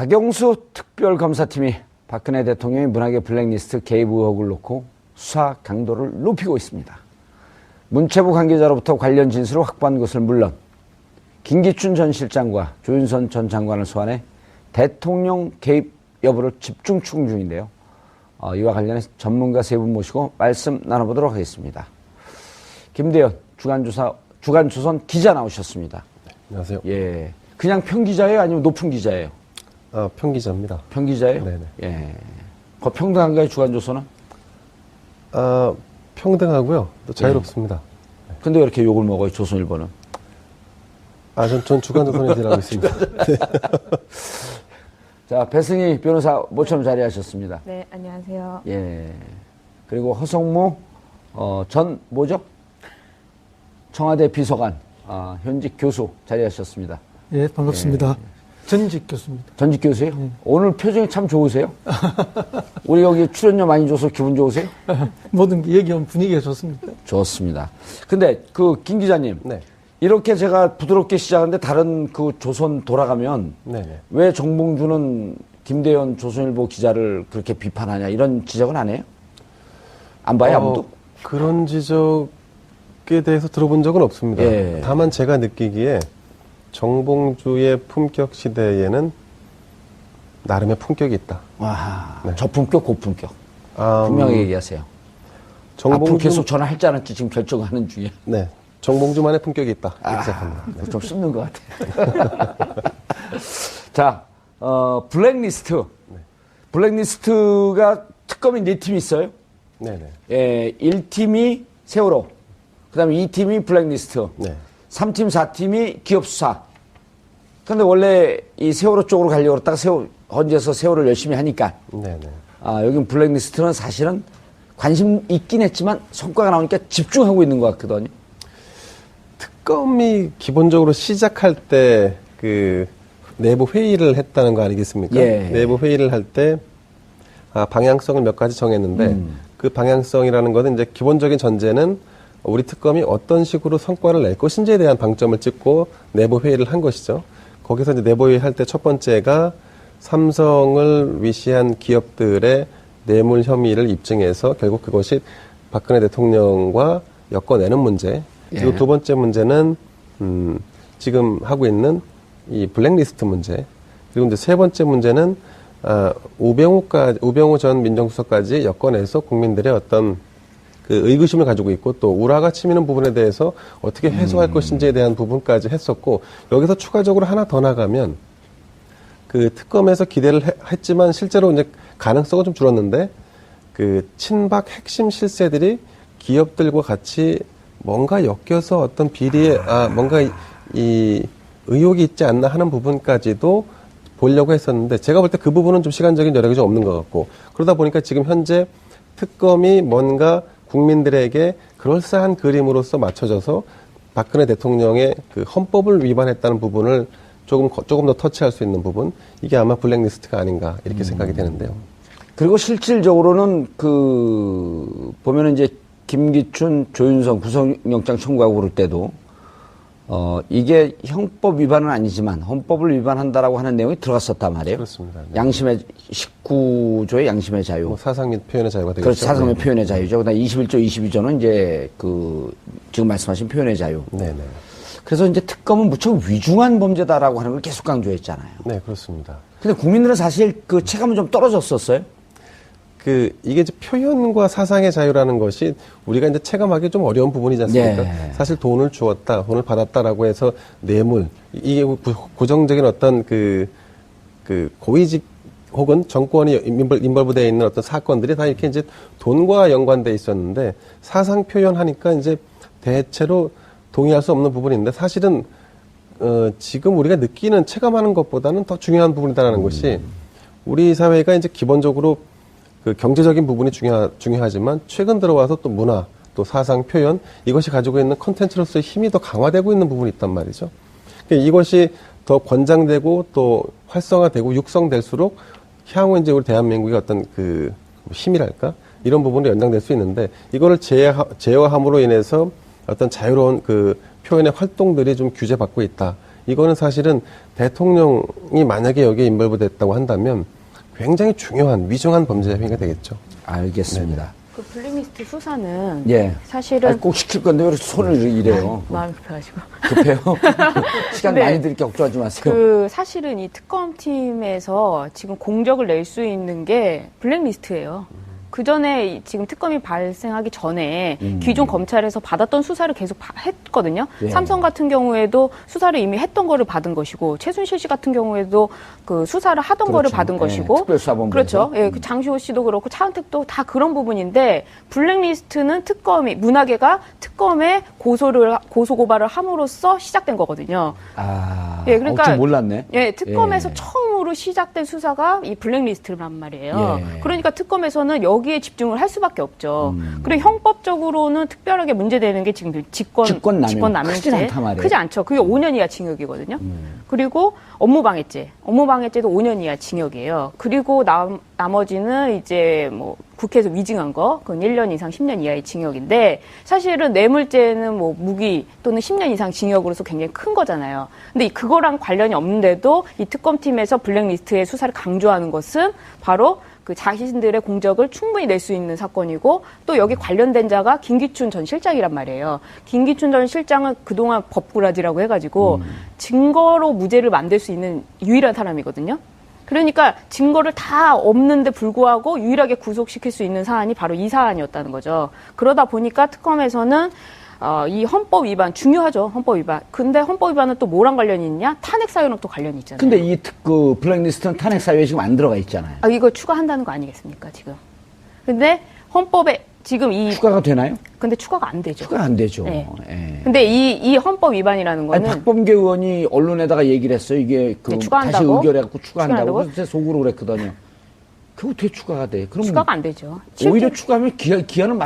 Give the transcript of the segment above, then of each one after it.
박영수 특별검사팀이 박근혜 대통령의 문학의 블랙리스트 개입 의혹을 놓고 수사 강도를 높이고 있습니다. 문체부 관계자로부터 관련 진술을 확보한 것을 물론 김기춘 전 실장과 조윤선 전 장관을 소환해 대통령 개입 여부를 집중 추궁 중인데요. 이와 관련해 전문가 세 분 모시고 말씀 나눠보도록 하겠습니다. 김대현 주간조선 기자 나오셨습니다. 네, 안녕하세요. 예, 그냥 평기자예요, 아니면 높은 기자예요? 평기자입니다. 평기자예요? 네네. 예. 평등한가요, 주간조선은? 평등하고요. 또 자유롭습니다. 근데 왜 이렇게 욕을 먹어요, 조선일보는? 전 주간조선에 일하고 있습니다. 네. 자, 배승희 변호사 모처럼 자리하셨습니다. 네, 안녕하세요. 예. 그리고 허성무 청와대 비서관, 현직 교수 자리하셨습니다. 예, 반갑습니다. 전직 교수입니다. 전직 교수예요? 오늘 표정이 참 좋으세요? 우리 여기 출연료 많이 줘서 기분 좋으세요? 모든 게 얘기하면 분위기가 좋습니다. 좋습니다. 근데 김 기자님. 네. 이렇게 제가 부드럽게 시작하는데 다른 조선 돌아가면 네네. 왜 정봉주는 김대현 조선일보 기자를 그렇게 비판하냐 이런 지적은 안 해요? 안 봐요, 아무도? 그런 지적에 대해서 들어본 적은 없습니다. 예. 다만 제가 느끼기에 정봉주의 품격 시대에는 나름의 품격이 있다. 와, 네. 저품격, 고품격. 분명히 얘기하세요. 앞으로 계속 전화할지 안 할지 지금 결정하는 중이에요. 네. 정봉주만의 품격이 있다. 이렇게 생각합니다. 좀 씹는 것 같아요. 자, 블랙리스트. 네. 블랙리스트가 특검이 4팀이 있어요. 네네. 예, 1팀이 세월호. 그 다음에 2팀이 블랙리스트. 네. 3팀, 4팀이 기업수사. 근데 원래 이 세월호 쪽으로 가려고 했다가 헌재에서 세월호를 열심히 하니까. 네네. 여긴 블랙리스트는 사실은 관심 있긴 했지만 성과가 나오니까 집중하고 있는 것 같거든요. 특검이 기본적으로 시작할 때 내부 회의를 했다는 거 아니겠습니까? 예. 내부 회의를 할 때 방향성을 몇 가지 정했는데 그 방향성이라는 것은 이제 기본적인 전제는 우리 특검이 어떤 식으로 성과를 낼 것인지에 대한 방점을 찍고 내부 회의를 한 것이죠. 거기서 이제 내부 회의 할 때 첫 번째가 삼성을 위시한 기업들의 뇌물 혐의를 입증해서 결국 그것이 박근혜 대통령과 엮어내는 문제. 그리고 예. 두 번째 문제는 지금 하고 있는 이 블랙리스트 문제. 그리고 이제 세 번째 문제는 우병우 전 민정수석까지 엮어내서 국민들의 어떤 의구심을 가지고 있고 또 우라가 치미는 부분에 대해서 어떻게 해소할 것인지에 대한 부분까지 했었고, 여기서 추가적으로 하나 더 나가면 특검에서 기대를 했지만 실제로 이제 가능성은 좀 줄었는데 친박 핵심 실세들이 기업들과 같이 뭔가 엮여서 어떤 비리에 뭔가 이 의혹이 있지 않나 하는 부분까지도 보려고 했었는데, 제가 볼 때 그 부분은 좀 시간적인 여력이 좀 없는 것 같고, 그러다 보니까 지금 현재 특검이 뭔가 국민들에게 그럴싸한 그림으로서 맞춰져서 박근혜 대통령의 헌법을 위반했다는 부분을 조금 더 터치할 수 있는 부분, 이게 아마 블랙리스트가 아닌가 이렇게 생각이 되는데요. 그리고 실질적으로는 보면은 이제 김기춘, 조윤선 구속영장 청구하고 그럴 때도 이게 형법 위반은 아니지만 헌법을 위반한다라고 하는 내용이 들어갔었단 말이에요. 그렇습니다. 네. 양심의 19조의 양심의 자유. 사상 및 표현의 자유가 되겠죠. 그렇죠. 사상 및 표현의 자유죠. 그다음 21조, 22조는 이제 지금 말씀하신 표현의 자유. 네네. 그래서 이제 특검은 무척 위중한 범죄다라고 하는 걸 계속 강조했잖아요. 네, 그렇습니다. 근데 국민들은 사실 체감은 좀 떨어졌었어요. 이게 이제 표현과 사상의 자유라는 것이 우리가 이제 체감하기 좀 어려운 부분이지 않습니까? 네. 사실 돈을 주었다, 돈을 받았다라고 해서 뇌물, 이게 고정적인 어떤 고위직 혹은 정권이 인벌브되어 있는 어떤 사건들이 다 이렇게 이제 돈과 연관돼 있었는데, 사상 표현하니까 이제 대체로 동의할 수 없는 부분인데, 사실은 지금 우리가 느끼는, 체감하는 것보다는 더 중요한 부분이다라는 것이, 우리 사회가 이제 기본적으로 경제적인 부분이 중요하지만 최근 들어와서 또 문화, 또 사상 표현, 이것이 가지고 있는 컨텐츠로서의 힘이 더 강화되고 있는 부분이 있단 말이죠. 그러니까 이것이 더 권장되고 또 활성화되고 육성될수록 향후 이제 우리 대한민국의 어떤 힘이랄까? 이런 부분이 연장될 수 있는데, 이거를 제어함으로 인해서 어떤 자유로운 표현의 활동들이 좀 규제받고 있다. 이거는 사실은 대통령이 만약에 여기에 인벌브 됐다고 한다면 굉장히 중요한 위중한 범죄 행위가 되겠죠. 알겠습니다. 그 블랙리스트 수사는 예. 사실은 꼭 시킬 건데 왜 손을 이래요? 마음이 급해가지고 급해요? 시간 네. 많이 드릴게 걱정하지 마세요. 그 사실은 이 특검팀에서 지금 공적을 낼 수 있는 게 블랙리스트예요. 그 전에 지금 특검이 발생하기 전에 기존 검찰에서 받았던 수사를 계속 했거든요. 예. 삼성 같은 경우에도 수사를 이미 했던 거를 받은 것이고 최순실 씨 같은 경우에도 그 수사를 하던 그렇죠. 거를 받은 예, 것이고 특별수사본부에서. 그렇죠. 예, 그 장시호 씨도 그렇고 차은택도 다 그런 부분인데 블랙리스트는 특검이 문화계가 특검에 고소 고발을 함으로써 시작된 거거든요. 아, 예, 그러니까 좀 몰랐네. 예, 특검에서 예. 처음으로 시작된 수사가 이 블랙리스트란 말이에요. 예. 그러니까 특검에서는 여기에 집중을 할 수밖에 없죠. 그리고 형법적으로는 특별하게 문제되는 게 지금 직권남용. 크진 직권남용죄 않단 말이에요. 크지 않죠. 그게 5년 이하 징역이거든요. 그리고 업무방해죄도 5년 이하 징역이에요. 그리고 나머지는 이제 뭐 국회에서 위증한 거, 그건 1년 이상 10년 이하의 징역인데 사실은 뇌물죄는 뭐 무기 또는 10년 이상 징역으로서 굉장히 큰 거잖아요. 근데 그거랑 관련이 없는데도 이 특검팀에서 블랙리스트의 수사를 강조하는 것은 바로 그 자신들의 공적을 충분히 낼 수 있는 사건이고 또 여기 관련된 자가 김기춘 전 실장이란 말이에요. 김기춘 전 실장은 그동안 법꾸라지라고 해가지고 증거로 무죄를 만들 수 있는 유일한 사람이거든요. 그러니까 증거를 다 없는데 불구하고 유일하게 구속시킬 수 있는 사안이 바로 이 사안이었다는 거죠. 그러다 보니까 특검에서는 이 헌법 위반 중요하죠. 헌법 위반. 근데 헌법 위반은 또 뭐랑 관련이 있냐? 탄핵 사유랑 또 관련이 있잖아요. 근데 이 블랙리스트는 탄핵 사유에 지금 안 들어가 있잖아요. 이거 추가한다는 거 아니겠습니까, 지금? 근데 헌법에 지금 추가가 되나요? 근데 추가가 안 되죠. 추가 안 되죠. 네. 예. 근데 이 헌법 위반이라는 아니, 거는 박범계 의원이 언론에다가 얘기를 했어요. 이게 네, 추가한다고? 다시 의결해갖고 추가한다고. 추가한다고? 그래서 제가 속으로 그랬거든요. 그거 어떻게 추가가 돼? 그럼 추가가 안 되죠. 오히려 추가하면 기한을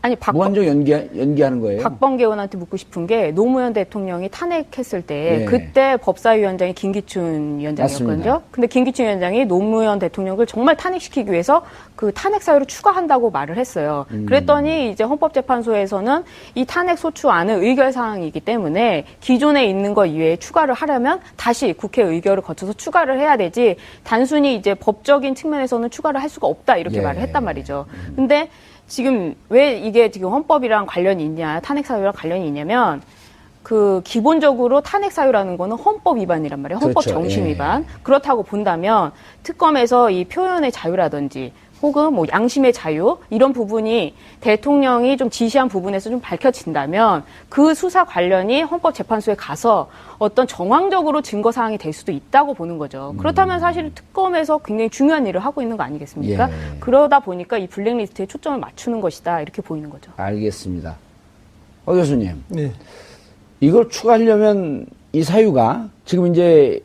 아니, 무한정 연기하는 거예요. 박범계 의원한테 묻고 싶은 게 노무현 대통령이 탄핵했을 때 네. 그때 법사위원장이 김기춘 위원장이었거든요. 맞습니다. 근데 김기춘 위원장이 노무현 대통령을 정말 탄핵시키기 위해서 그 탄핵 사유를 추가한다고 말을 했어요. 그랬더니 이제 헌법재판소에서는 이 탄핵 소추안은 의결 사항이기 때문에 기존에 있는 거 이외에 추가를 하려면 다시 국회 의결을 거쳐서 추가를 해야 되지 단순히 이제 법적인 측면에서는 추가를 할 수가 없다 이렇게 예. 말을 했단 말이죠. 근데 지금 왜 이게 지금 헌법이랑 관련이 있냐, 탄핵 사유랑 관련이 있냐면 그 기본적으로 탄핵 사유라는 거는 헌법 위반이란 말이에요. 헌법 그렇죠. 정신 예. 위반. 그렇다고 본다면 특검에서 이 표현의 자유라든지 혹은 뭐 양심의 자유 이런 부분이 대통령이 좀 지시한 부분에서 좀 밝혀진다면 그 수사 관련이 헌법재판소에 가서 어떤 정황적으로 증거 사항이 될 수도 있다고 보는 거죠. 그렇다면 사실 특검에서 굉장히 중요한 일을 하고 있는 거 아니겠습니까? 예. 그러다 보니까 이 블랙리스트에 초점을 맞추는 것이다 이렇게 보이는 거죠. 알겠습니다. 교수님. 네. 이걸 추가하려면 이 사유가 지금 이제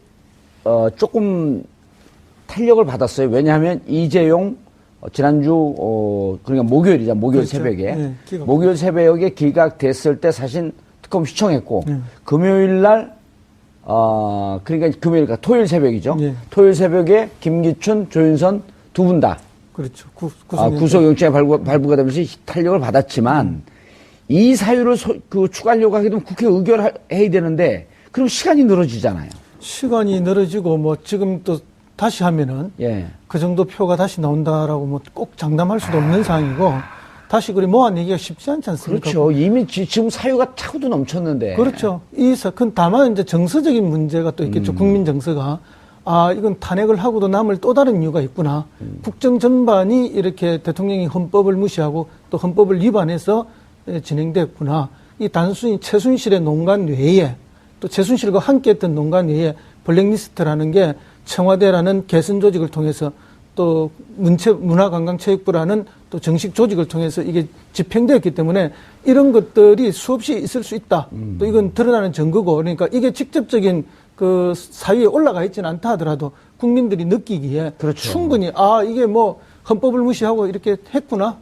조금 탄력을 받았어요. 왜냐하면 이재용 지난주 그러니까 목요일이자 목요일 그렇죠. 새벽에 네, 기각. 목요일 새벽에 기각됐을 때 사실 특검 시청했고 금요일 날 그러니까 금요일과 토요일 새벽이죠. 네. 토요일 새벽에 김기춘, 조윤선 두 분 다 그렇죠. 구속영장이 발부가 되면서 탄력을 받았지만 이 사유를 추가하려고 하게 되면 국회 의결해야 되는데 그럼 시간이 늘어지잖아요. 시간이 늘어지고 뭐 지금 또 다시 하면은 예. 그 정도 표가 다시 나온다라고 뭐 꼭 장담할 수도 없는 상황이고 다시 그리 모아내기가 쉽지 않지 않습니까? 그렇죠. 이미 지금 사유가 차고도 넘쳤는데. 그렇죠. 그 다만 이제 정서적인 문제가 또 있겠죠. 국민 정서가 이건 탄핵을 하고도 남을 또 다른 이유가 있구나. 국정 전반이 이렇게 대통령이 헌법을 무시하고 또 헌법을 위반해서 진행됐구나. 이 단순히 최순실의 농간 외에 또 최순실과 함께했던 농간 외에 블랙리스트라는 게 청와대라는 개선 조직을 통해서 또 문화관광체육부라는 또 정식 조직을 통해서 이게 집행되었기 때문에 이런 것들이 수없이 있을 수 있다. 또 이건 드러나는 증거고 그러니까 이게 직접적인 그 사위에 올라가 있지는 않다 하더라도 국민들이 느끼기에 그렇죠. 충분히 이게 뭐 헌법을 무시하고 이렇게 했구나.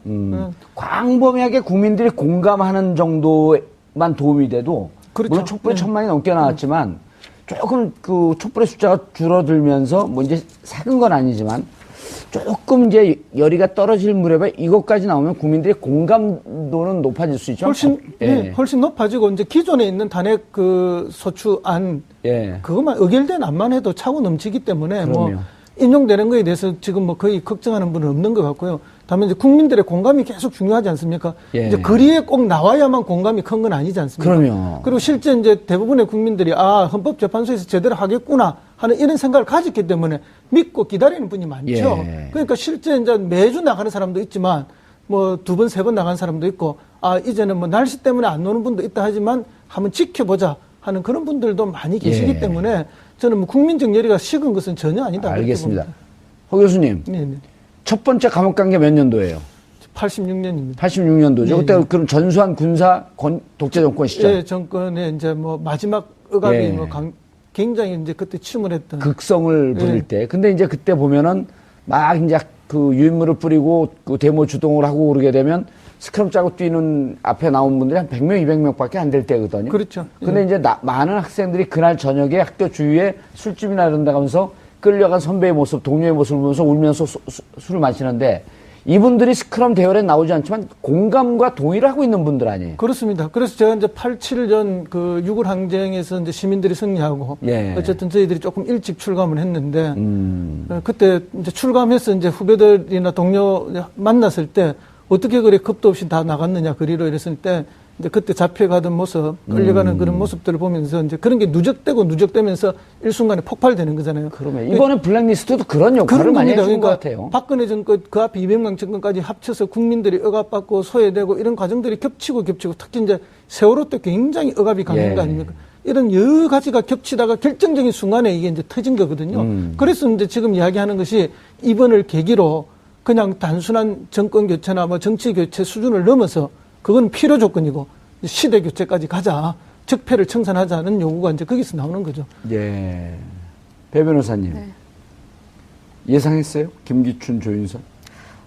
광범위하게 국민들이 공감하는 정도만 도움이 돼도 그렇죠. 물론 촛불이 1000만이 넘게 나왔지만 조금 그 촛불의 숫자가 줄어들면서 뭐 이제 작은 건 아니지만 조금 이제 열의가 떨어질 무렵에 이것까지 나오면 국민들의 공감도는 높아질 수 있죠. 훨씬 높아지고 이제 기존에 있는 탄핵 그 소추안 그것만 의결된 안만 해도 차고 넘치기 때문에 뭐 인용되는 거에 대해서 지금 뭐 거의 걱정하는 분은 없는 것 같고요. 다만 이제 국민들의 공감이 계속 중요하지 않습니까? 이제 거리에 꼭 나와야만 공감이 큰 건 아니지 않습니까? 그럼요. 그리고 실제 이제 대부분의 국민들이 헌법재판소에서 제대로 하겠구나 하는 이런 생각을 가졌기 때문에 믿고 기다리는 분이 많죠. 그러니까 실제 이제 매주 나가는 사람도 있지만 뭐 2번, 3번 나가는 사람도 있고 이제는 뭐 날씨 때문에 안 노는 분도 있다 하지만 한번 지켜보자 하는 그런 분들도 많이 계시기 때문에 저는 뭐 국민적 열의가 식은 것은 전혀 아니다. 알겠습니다. 허 교수님. 네네. 첫 번째 감옥 간 게 몇 년도예요? 86년입니다. 86년도죠. 그때 그럼 전수한 군사 독재 정권 시절. 예, 정권의 이제 뭐 마지막 억압이 뭐 굉장히 이제 그때 침울했던. 극성을 부릴 때. 근데 이제 그때 보면은 막 이제 그 유인물을 뿌리고 그 데모 주동을 하고 그러게 되면 스크럼 짜고 뛰는 앞에 나온 분들이 한 100명, 200명밖에 안 될 때거든요. 그렇죠. 근데 이제 많은 학생들이 그날 저녁에 학교 주위에 술집이나 이런 데 가면서 끌려간 선배의 모습, 동료의 모습을 보면서 울면서 술을 마시는데 이분들이 스크럼 대열에 나오지 않지만 공감과 동의를 하고 있는 분들 아니에요? 그렇습니다. 그래서 제가 이제 87년 그 6.1 항쟁에서 이제 시민들이 승리하고 어쨌든 저희들이 조금 일찍 출감을 했는데 그때 이제 출감해서 이제 후배들이나 동료 만났을 때 어떻게 그래 겁도 없이 다 나갔느냐 거리로 이랬을 때 이제 그때 잡혀가던 모습, 끌려가는 그런 모습들을 보면서 이제 그런 게 누적되면서 일순간에 폭발되는 거잖아요. 그러면 이번에 블랙리스트도 그런 역할을 많이 해준 것 같아요. 박근혜 정권 그 앞에 200명 정권까지 합쳐서 국민들이 억압받고 소외되고 이런 과정들이 겹치고 특히 이제 세월호 때 굉장히 억압이 강한 거 아닙니까? 이런 여러 가지가 겹치다가 결정적인 순간에 이게 이제 터진 거거든요. 그래서 이제 지금 이야기하는 것이 이번을 계기로 그냥 단순한 정권 교체나 뭐 정치 교체 수준을 넘어서 그건 필요 조건이고 시대 교체까지 가자. 적폐를 청산하자는 요구가 이제 거기서 나오는 거죠. 배 변호사님. 예상했어요? 김기춘, 조윤선?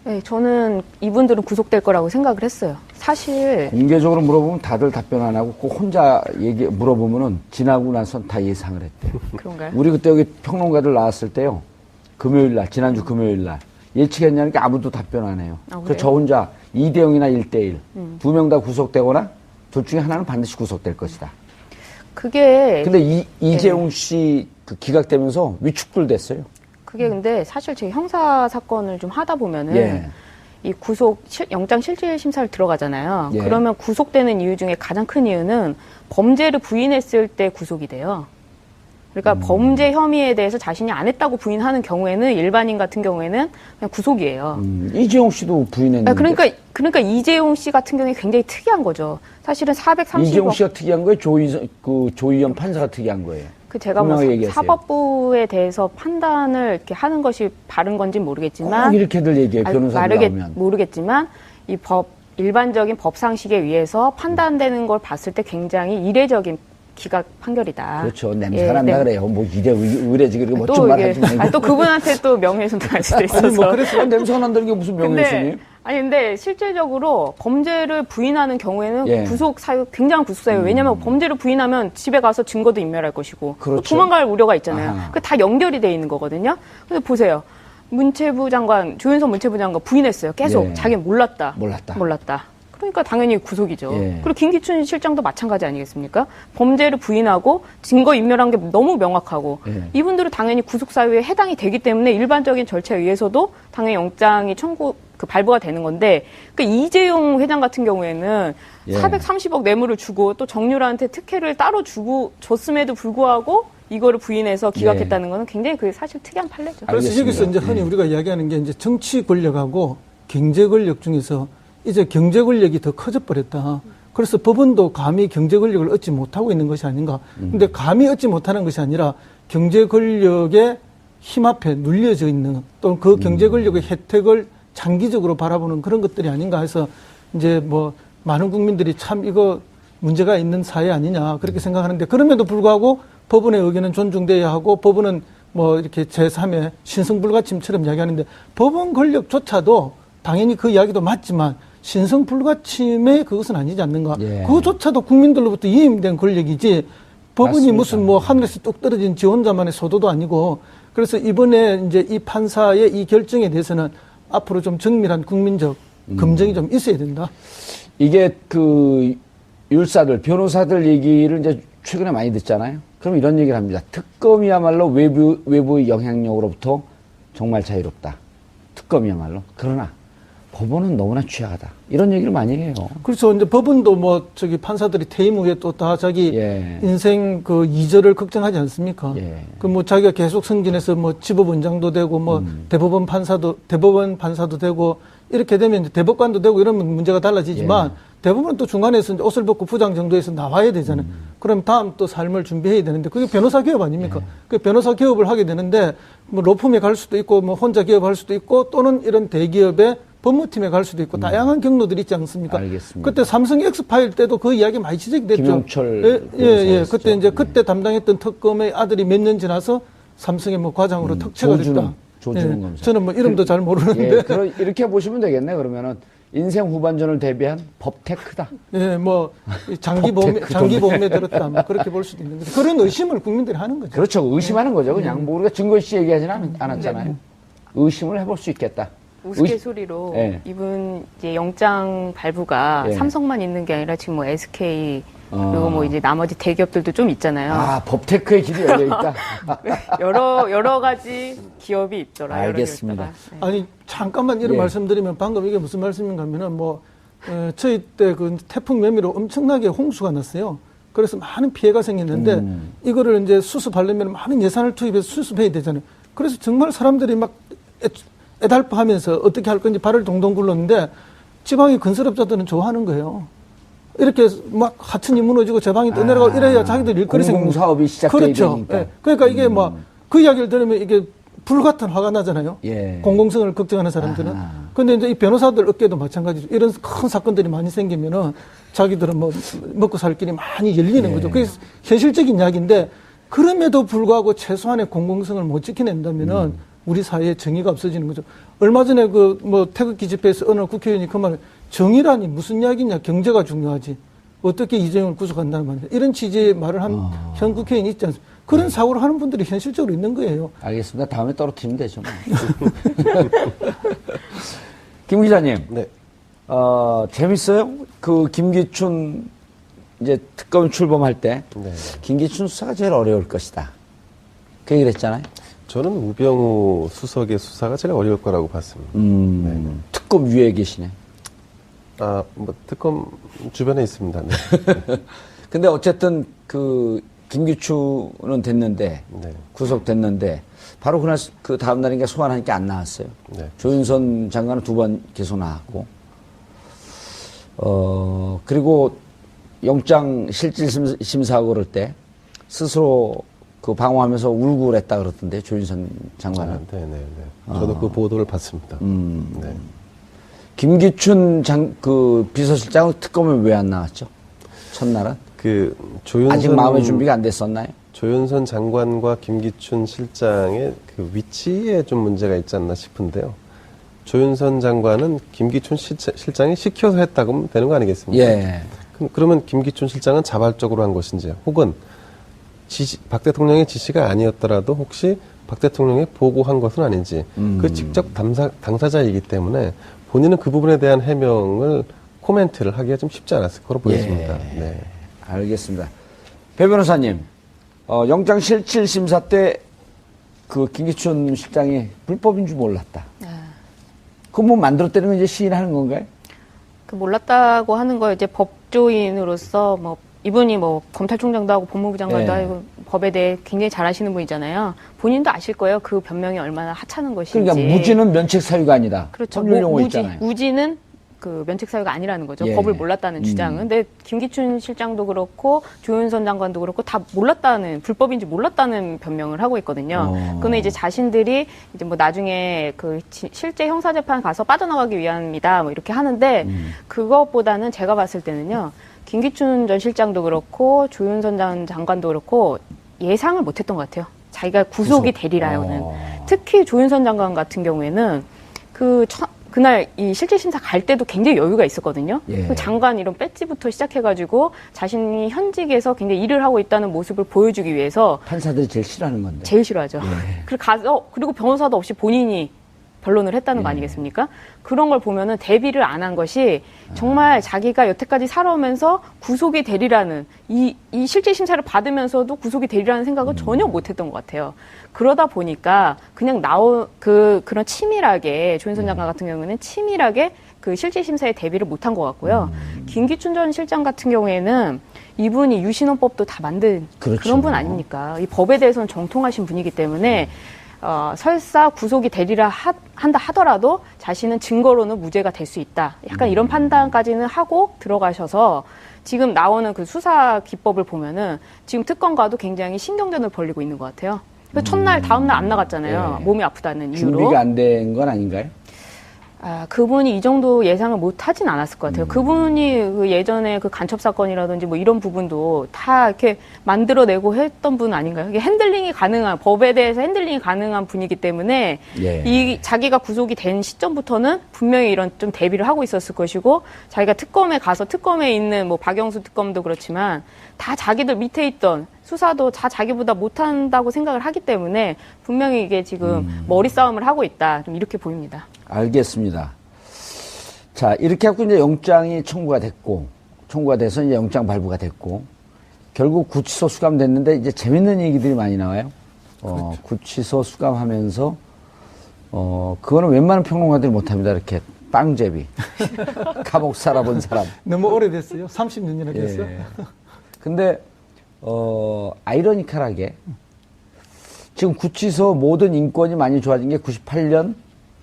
네, 저는 이분들은 구속될 거라고 생각을 했어요. 사실 공개적으로 물어보면 다들 답변 안 하고 꼭 혼자 물어보면은 지나고 나선 다 예상을 했대요. 그런가요? 우리 그때 여기 평론가들 나왔을 때요. 금요일 날, 지난주 금요일 날 예측했냐는 게 아무도 답변 안 해요. 그래서 저 혼자 2대0이나 1대1 두 명 다 구속되거나 둘 중에 하나는 반드시 구속될 것이다. 근데 이재용 씨 그 기각되면서 위축불 됐어요. 그게 근데 사실 제 형사 사건을 좀 하다 보면은 이 영장 실질 심사를 들어가잖아요. 그러면 구속되는 이유 중에 가장 큰 이유는 범죄를 부인했을 때 구속이 돼요. 그러니까 범죄 혐의에 대해서 자신이 안 했다고 부인하는 경우에는 일반인 같은 경우에는 그냥 구속이에요. 이재용 씨도 부인했는데. 그러니까 이재용 씨 같은 경우에 굉장히 특이한 거죠. 사실은 430억. 이재용 씨가 특이한 거예요? 조희연 판사가 특이한 거예요? 제가 뭐 사법부에 대해서 판단을 이렇게 하는 것이 바른 건지 모르겠지만. 꼭 이렇게들 얘기해요. 변호사들 나오면. 모르겠지만 일반적인 법 상식에 의해서 판단되는 걸 봤을 때 굉장히 이례적인 기각 판결이다. 그렇죠. 냄새가 난다 그래요. 뭐 의례지 그리고 멋진 말 하지 말고. 또 그분한테 또 명예훼손 당할 수도 있어서. 아니 뭐 그래서 냄새가 난다는 게 무슨 명예훼손이에요? 근데 실질적으로 범죄를 부인하는 경우에는 굉장한 구속 사유. 왜냐하면 범죄를 부인하면 집에 가서 증거도 인멸할 것이고 그렇죠. 또 도망갈 우려가 있잖아요. 그 다 연결이 돼 있는 거거든요. 근데 보세요. 조윤선 문체부 장관 부인했어요. 계속 자기는 몰랐다. 그러니까 당연히 구속이죠. 그리고 김기춘 실장도 마찬가지 아니겠습니까? 범죄를 부인하고 증거 인멸한 게 너무 명확하고 이분들은 당연히 구속 사유에 해당이 되기 때문에 일반적인 절차에 의해서도 당연히 영장이 발부가 되는 건데 이재용 회장 같은 경우에는 430억 뇌물을 주고 또 정유라한테 특혜를 따로 줬음에도 불구하고 이거를 부인해서 기각했다는 거는 굉장히 그게 사실 특이한 판례죠. 그래서 여기서 이제 흔히 우리가 이야기하는 게 이제 정치 권력하고 경제 권력 중에서 이제 경제 권력이 더 커져 버렸다. 그래서 법원도 감히 경제 권력을 얻지 못하고 있는 것이 아닌가. 근데 감히 얻지 못하는 것이 아니라 경제 권력의 힘 앞에 눌려져 있는 또는 그 경제 권력의 혜택을 장기적으로 바라보는 그런 것들이 아닌가 해서 이제 뭐 많은 국민들이 참 이거 문제가 있는 사회 아니냐 그렇게 생각하는데 그럼에도 불구하고 법원의 의견은 존중돼야 하고 법원은 뭐 이렇게 제3의 신성불가침처럼 이야기하는데 법원 권력조차도 당연히 그 이야기도 맞지만 신성불가침의 그것은 아니지 않는가. 그것조차도 국민들로부터 위임된 권력이지 법원이 맞습니다. 무슨 뭐 하늘에서 뚝 떨어진 지 혼자만의 소도도 아니고 그래서 이번에 이제 이 판사의 이 결정에 대해서는 앞으로 좀 정밀한 국민적 검증이 좀 있어야 된다. 이게 그 율사들, 변호사들 얘기를 이제 최근에 많이 듣잖아요. 그럼 이런 얘기를 합니다. 특검이야말로 외부의 영향력으로부터 정말 자유롭다. 특검이야말로. 그러나 법원은 너무나 취약하다. 이런 얘기를 많이 해요. 그렇죠. 이제 법원도 뭐 저기 판사들이 퇴임 후에 또 다 자기 예. 인생 그 이절을 걱정하지 않습니까? 예. 그 뭐 자기가 계속 승진해서 뭐 지법원장도 되고 뭐 대법원 판사도 되고 이렇게 되면 이제 대법관도 되고 이러면 문제가 달라지지만 예. 대부분 또 중간에서 이제 옷을 벗고 부장 정도에서 나와야 되잖아요. 그럼 다음 또 삶을 준비해야 되는데 그게 변호사 개업 아닙니까? 예. 그 변호사 개업을 하게 되는데 뭐 로펌에 갈 수도 있고 뭐 혼자 개업할 수도 있고 또는 이런 대기업의 법무팀에 갈 수도 있고 다양한 경로들이 있지 않습니까? 알겠습니다. 그때 삼성 X파일 때도 그 이야기 많이 지적이 됐죠. 김용철 예. 변호사였죠. 그때 이제 네. 그때 담당했던 특검의 아들이 몇 년 지나서 삼성의 뭐 과장으로 특채가 됐다. 조준웅 검사. 저는 뭐 이름도 잘 모르는데. 예, 이렇게 보시면 되겠네. 그러면은 인생 후반전을 대비한 법테크다. 예, 뭐 장기 보험에 들었다. 뭐 그렇게 볼 수도 있는 거죠. 그런 의심을 국민들이 하는 거죠. 그렇죠. 의심하는 거죠. 그냥 뭐 우리가 증거 있이 얘기하지는 않았잖아요. 의심을 해볼 수 있겠다. 우스갯소리로 예. 이분 이제 영장 발부가 예. 삼성만 있는 게 아니라 지금 뭐 SK 그리고 뭐 이제 나머지 대기업들도 좀 있잖아요. 아, 법테크의 길이 열려 있다. 여러 가지 기업이 있더라. 알겠습니다. 여러 기업자가. 네. 아니 잠깐만 이런 예. 말씀드리면 방금 이게 무슨 말씀인가 하면은 뭐 저희 때 그 태풍 매미로 엄청나게 홍수가 났어요. 그래서 많은 피해가 생겼는데 이거를 이제 수습하려면 많은 예산을 투입해서 수습해야 되잖아요. 그래서 정말 사람들이 막 애달파하면서 어떻게 할 건지 발을 동동 굴렀는데 지방의 건설업자들은 좋아하는 거예요. 이렇게 막 하천이 무너지고 제방이 떠내려가고 이래야 자기들 일거리 생기는 공공사업이 시작돼야 그렇죠. 되니까. 예. 그러니까 이게 뭐 그 이야기를 들으면 이게 불같은 화가 나잖아요. 예. 공공성을 걱정하는 사람들은. 근데 이제 이 변호사들 업계도 마찬가지죠. 이런 큰 사건들이 많이 생기면은 자기들은 뭐 먹고 살 길이 많이 열리는 예. 거죠. 그게 현실적인 이야기인데 그럼에도 불구하고 최소한의 공공성을 못 지켜낸다면은 우리 사회에 정의가 없어지는 거죠. 얼마 전에 그 뭐 태극기 집회에서 어느 국회의원이 그 말을 정의라니 무슨 이야기냐 경제가 중요하지. 어떻게 이재용을 구속한다는 말이냐. 이런 취지의 말을 한 현 국회의원이 있지 않습니까? 그런 사고를 하는 분들이 현실적으로 있는 거예요. 알겠습니다. 다음에 떨어뜨리면 되죠. 뭐. 김 기자님. 네. 재밌어요? 그 김기춘 이제 특검 출범할 때 네. 김기춘 수사가 제일 어려울 것이다. 그 얘기를 했잖아요. 저는 우병우 수석의 수사가 제일 어려울 거라고 봤습니다. 특검 위에 계시네. 아, 뭐 특검 주변에 있습니다. 네. 근데 어쨌든 그 김기춘은 됐는데 네. 구속됐는데 바로 그날 그 다음 날인가 소환하니까 안 나왔어요. 네. 조윤선 장관은 2번 계속 나왔고 그리고 영장 실질 심사하고 그럴 때 스스로 그 방어하면서 울고 그랬다 그러던데 조윤선 장관은. 네네네. 저도 그 보도를 봤습니다. 네. 김기춘 그 비서실장은 특검에 왜 안 나왔죠? 첫날은? 그 조윤선 아직 마음의 준비가 안 됐었나요? 조윤선 장관과 김기춘 실장의 그 위치에 좀 문제가 있지 않나 싶은데요. 조윤선 장관은 김기춘 실장이 시켜서 했다고 하면 되는 거 아니겠습니까? 예. 그러면 김기춘 실장은 자발적으로 한 것인지, 혹은 박 대통령의 지시가 아니었더라도 혹시 박 대통령이 보고한 것은 아닌지, 그 직접 당사자이기 때문에 본인은 그 부분에 대한 해명을 코멘트를 하기가 좀 쉽지 않았을 거로 보여집니다. 예. 네. 알겠습니다. 배 변호사님, 영장 실질 심사 때 그 김기춘 실장이 불법인 줄 몰랐다. 그거 뭐 만들었다는 건 이제 시인하는 건가요? 그 몰랐다고 하는 거 이제 법조인으로서 뭐 이분이 뭐 검찰총장도 하고 법무부 장관도 네. 하고 법에 대해 굉장히 잘 아시는 분이잖아요. 본인도 아실 거예요. 그 변명이 얼마나 하찮은 것인지. 그러니까 무지는 면책 사유가 아니다. 그렇죠. 법률 용어 있잖아요. 무지는 그 면책 사유가 아니라는 거죠. 예. 법을 몰랐다는 주장은. 근데 김기춘 실장도 그렇고 조윤선 장관도 그렇고 다 몰랐다는, 불법인지 몰랐다는 변명을 하고 있거든요. 그는 이제 자신들이 이제 뭐 나중에 그 실제 형사재판 가서 빠져나가기 위함이다 뭐 이렇게 하는데 그것보다는 제가 봤을 때는요. 김기춘 전 실장도 그렇고 조윤선 전 장관도 그렇고 예상을 못했던 것 같아요. 자기가 구속이 되리라요는. 특히 조윤선 장관 같은 경우에는 그날 이 실질 심사 갈 때도 굉장히 여유가 있었거든요. 예. 그 장관 이런 배지부터 시작해가지고 자신이 현직에서 굉장히 일을 하고 있다는 모습을 보여주기 위해서 판사들이 제일 싫어하는 건데. 제일 싫어하죠. 예. 그리고 변호사도 없이 본인이 변론을 했다는 거 예. 아니겠습니까? 그런 걸 보면은 대비를 안 한 것이 정말 자기가 여태까지 살아오면서 구속이 되리라는 이 실질 심사를 받으면서도 구속이 되리라는 생각을 전혀 못 했던 것 같아요. 그러다 보니까 그냥 그런 치밀하게 조윤선 장관 같은 경우는 치밀하게 그 실질 심사에 대비를 못한 것 같고요. 김기춘 전 실장 같은 경우에는 이분이 유신헌법도 다 만든 그렇죠. 그런 분 아닙니까? 이 법에 대해서는 정통하신 분이기 때문에 설사 구속이 되리라 한다 하더라도 자신은 증거로는 무죄가 될 수 있다. 약간 이런 판단까지는 하고 들어가셔서 지금 나오는 그 수사 기법을 보면은 지금 특검과도 굉장히 신경전을 벌이고 있는 것 같아요. 그래서 첫날, 다음날 안 나갔잖아요. 예. 몸이 아프다는 이유로. 준비가 안 된 건 아닌가요? 그분이 이 정도 예상을 못 하진 않았을 것 같아요. 그분이 그 예전에 그 간첩 사건이라든지 뭐 이런 부분도 다 이렇게 만들어내고 했던 분 아닌가요? 이게 핸들링이 가능한, 법에 대해서 핸들링이 가능한 분이기 때문에 예. 이 자기가 구속이 된 시점부터는 분명히 이런 좀 대비를 하고 있었을 것이고 자기가 특검에 가서 특검에 있는 뭐 박영수 특검도 그렇지만 다 자기들 밑에 있던 수사도 다 자기보다 못한다고 생각을 하기 때문에 분명히 이게 지금 머리 싸움을 하고 있다. 좀 이렇게 보입니다. 알겠습니다. 자, 이렇게 해갖고 이제 영장이 청구가 돼서 이제 영장 발부가 됐고, 결국 구치소 수감됐는데 이제 재밌는 얘기들이 많이 나와요. 그렇죠. 구치소 수감하면서, 그거는 웬만한 평론가들이 못합니다. 이렇게 빵제비. 감옥 살아본 사람. 너무 오래됐어요. 30년이나 됐어요. 예. 근데, 아이러니컬하게, 지금 구치소 모든 인권이 많이 좋아진 게 98년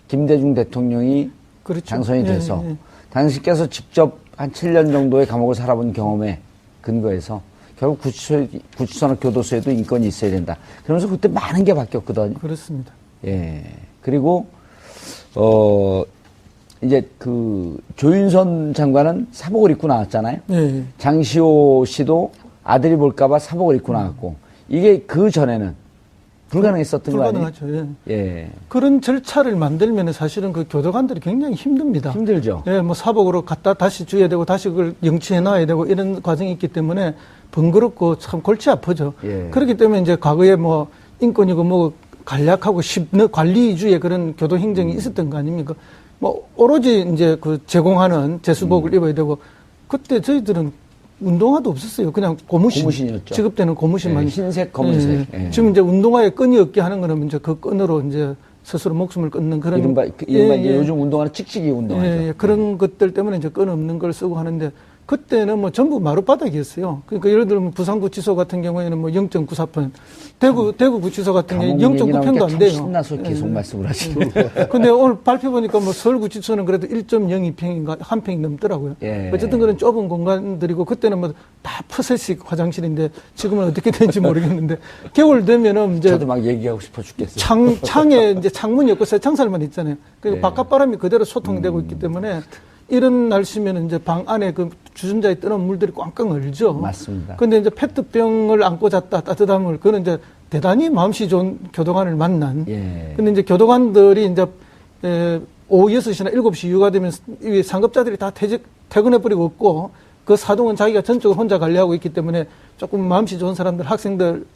구대중 대통령이 그렇죠. 당선이 예, 돼서 예. 당신께서 직접 한 7년 정도의 감옥을 살아본 경험에 근거해서 결국 구치소나 교도소에도 인권이 있어야 된다. 그러면서 그때 많은 게 바뀌었거든요. 그렇습니다. 예. 그리고 이제 그 조윤선 장관은 사복을 입고 나왔잖아요. 예. 장시호 씨도 아들이 볼까봐 사복을 입고 나왔고 이게 그 전에는 불가능했었던 거 아니에요? 불가능하죠. 예. 예. 그런 절차를 만들면 사실은 그 교도관들이 굉장히 힘듭니다. 힘들죠. 예, 뭐 사복으로 갖다 다시 줘야 되고 다시 그걸 영치해 놔야 되고 이런 과정이 있기 때문에 번거롭고 참 골치 아프죠. 예. 그렇기 때문에 이제 과거에 뭐 인권이고 뭐 간략하고 관리주의 그런 교도 행정이 있었던 거 아닙니까? 뭐 오로지 이제 그 제공하는 제수복을 입어야 되고 그때 저희들은 운동화도 없었어요. 그냥 고무신이었죠. 취급되는 고무신만. 예, 흰색, 검은색. 예. 지금 이제 운동화에 끈이 없게 하는 거는 이제 그 끈으로 이제 스스로 목숨을 끊는 그런. 이른바 이제 요즘 운동화는 찍찍이 운동화죠. 예, 그런 것들 때문에 이제 끈 없는 걸 쓰고 하는데 그때는 뭐 전부 마룻바닥이었어요. 그러니까 예를 들면 부산구치소 같은 경우에는 뭐 0.94편, 대구구치소 같은 경우에 0.9편도 안 돼요. 신나서 계속 말씀을 하시는. 근데 오늘 발표 보니까 뭐 서울구치소는 그래도 1.02평인가 한 평이 넘더라고요. 예. 어쨌든 그런 좁은 공간들이고 그때는 뭐 다 퍼세식 화장실인데 지금은 어떻게 되는지 모르겠는데 겨울 되면은 이제 저도 막 얘기하고 싶어 죽겠어요. 창에 이제 창문이 없고 새창살만 있잖아요. 그리고 바깥바람이 그대로 소통되고 있기 때문에 이런 날씨면 이제 방 안에 그 주전자에 뜨는 물들이 꽝꽝 얼죠. 맞습니다. 근데 이제 페트병을 안고 잤다, 따뜻한 물. 그거는 이제 대단히 마음씨 좋은 교도관을 만난. 예. 근데 이제 교도관들이 이제 오후 6시나 7시 이후가 되면 이 상급자들이 다 퇴근해버리고 없고 그 사동은 자기가 전적으로 혼자 관리하고 있기 때문에 조금 마음씨 좋은 사람들, 학생들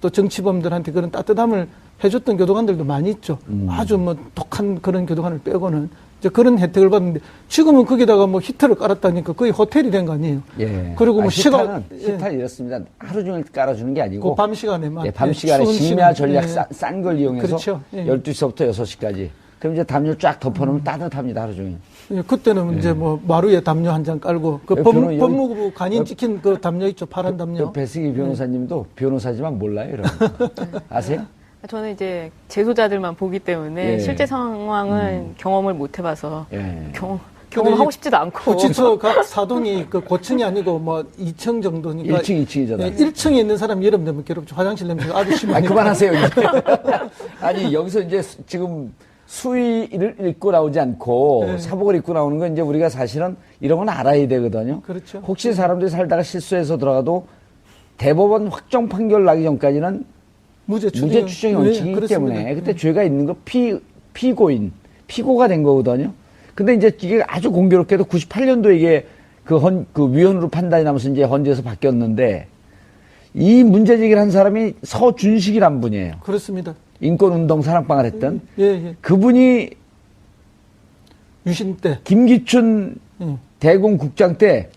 또 정치범들한테 그런 따뜻함을 해줬던 교도관들도 많이 있죠. 아주 뭐 독한 그런 교도관을 빼고는 이제 그런 혜택을 받는데 지금은 거기다가 뭐 히터를 깔았다니까 거의 호텔이 된 거 아니에요. 예. 그리고 뭐 히터는 이렇습니다. 하루 종일 깔아주는 게 아니고 그 밤 시간에만. 예, 밤 시간에 심야 전략 싼 걸 이용해서 그렇죠. 예. 12시부터 6시까지. 그럼 이제 담요 쫙 덮어놓으면 따뜻합니다, 하루 종일. 예, 그때는 이제 뭐 마루에 담요 한 장 깔고 그 법무부 간인 찍힌 그 담요 있죠, 파란 담요. 배승희 변호사님도 변호사지만 몰라요, 이런 거. 아세요? 저는 이제 재소자들만 보기 때문에 예. 실제 상황은 경험을 못 해봐서 예. 경험하고 싶지도 않고. 구치소 각 사동이 그 고층이 아니고 뭐 2층 정도니까. 1층, 2층이잖아요. 예, 1층에 있는 사람 여름 되면 괴롭죠. 화장실 냄새가 아주 심하게. 아니, 그만하세요, 이제. 아니, 여기서 이제 지금 수의를 입고 나오지 않고 네. 사복을 입고 나오는 건 이제 우리가 사실은 이런 건 알아야 되거든요. 그렇죠. 혹시 사람들이 살다가 실수해서 들어가도 대법원 확정 판결 나기 전까지는 무죄 추정의 원칙이기 때문에 그때 죄가 있는 거 피고가 된 거거든요. 근데 이제 이게 아주 공교롭게도 98년도에 이게 그 위헌으로 판단이 나면서 이제 헌재에서 바뀌었는데 이 문제 제기를 한 사람이 서준식이란 분이에요. 그렇습니다. 인권운동 사랑방을 했던. 예, 예. 그분이 유신 때. 김기춘 대공국장 때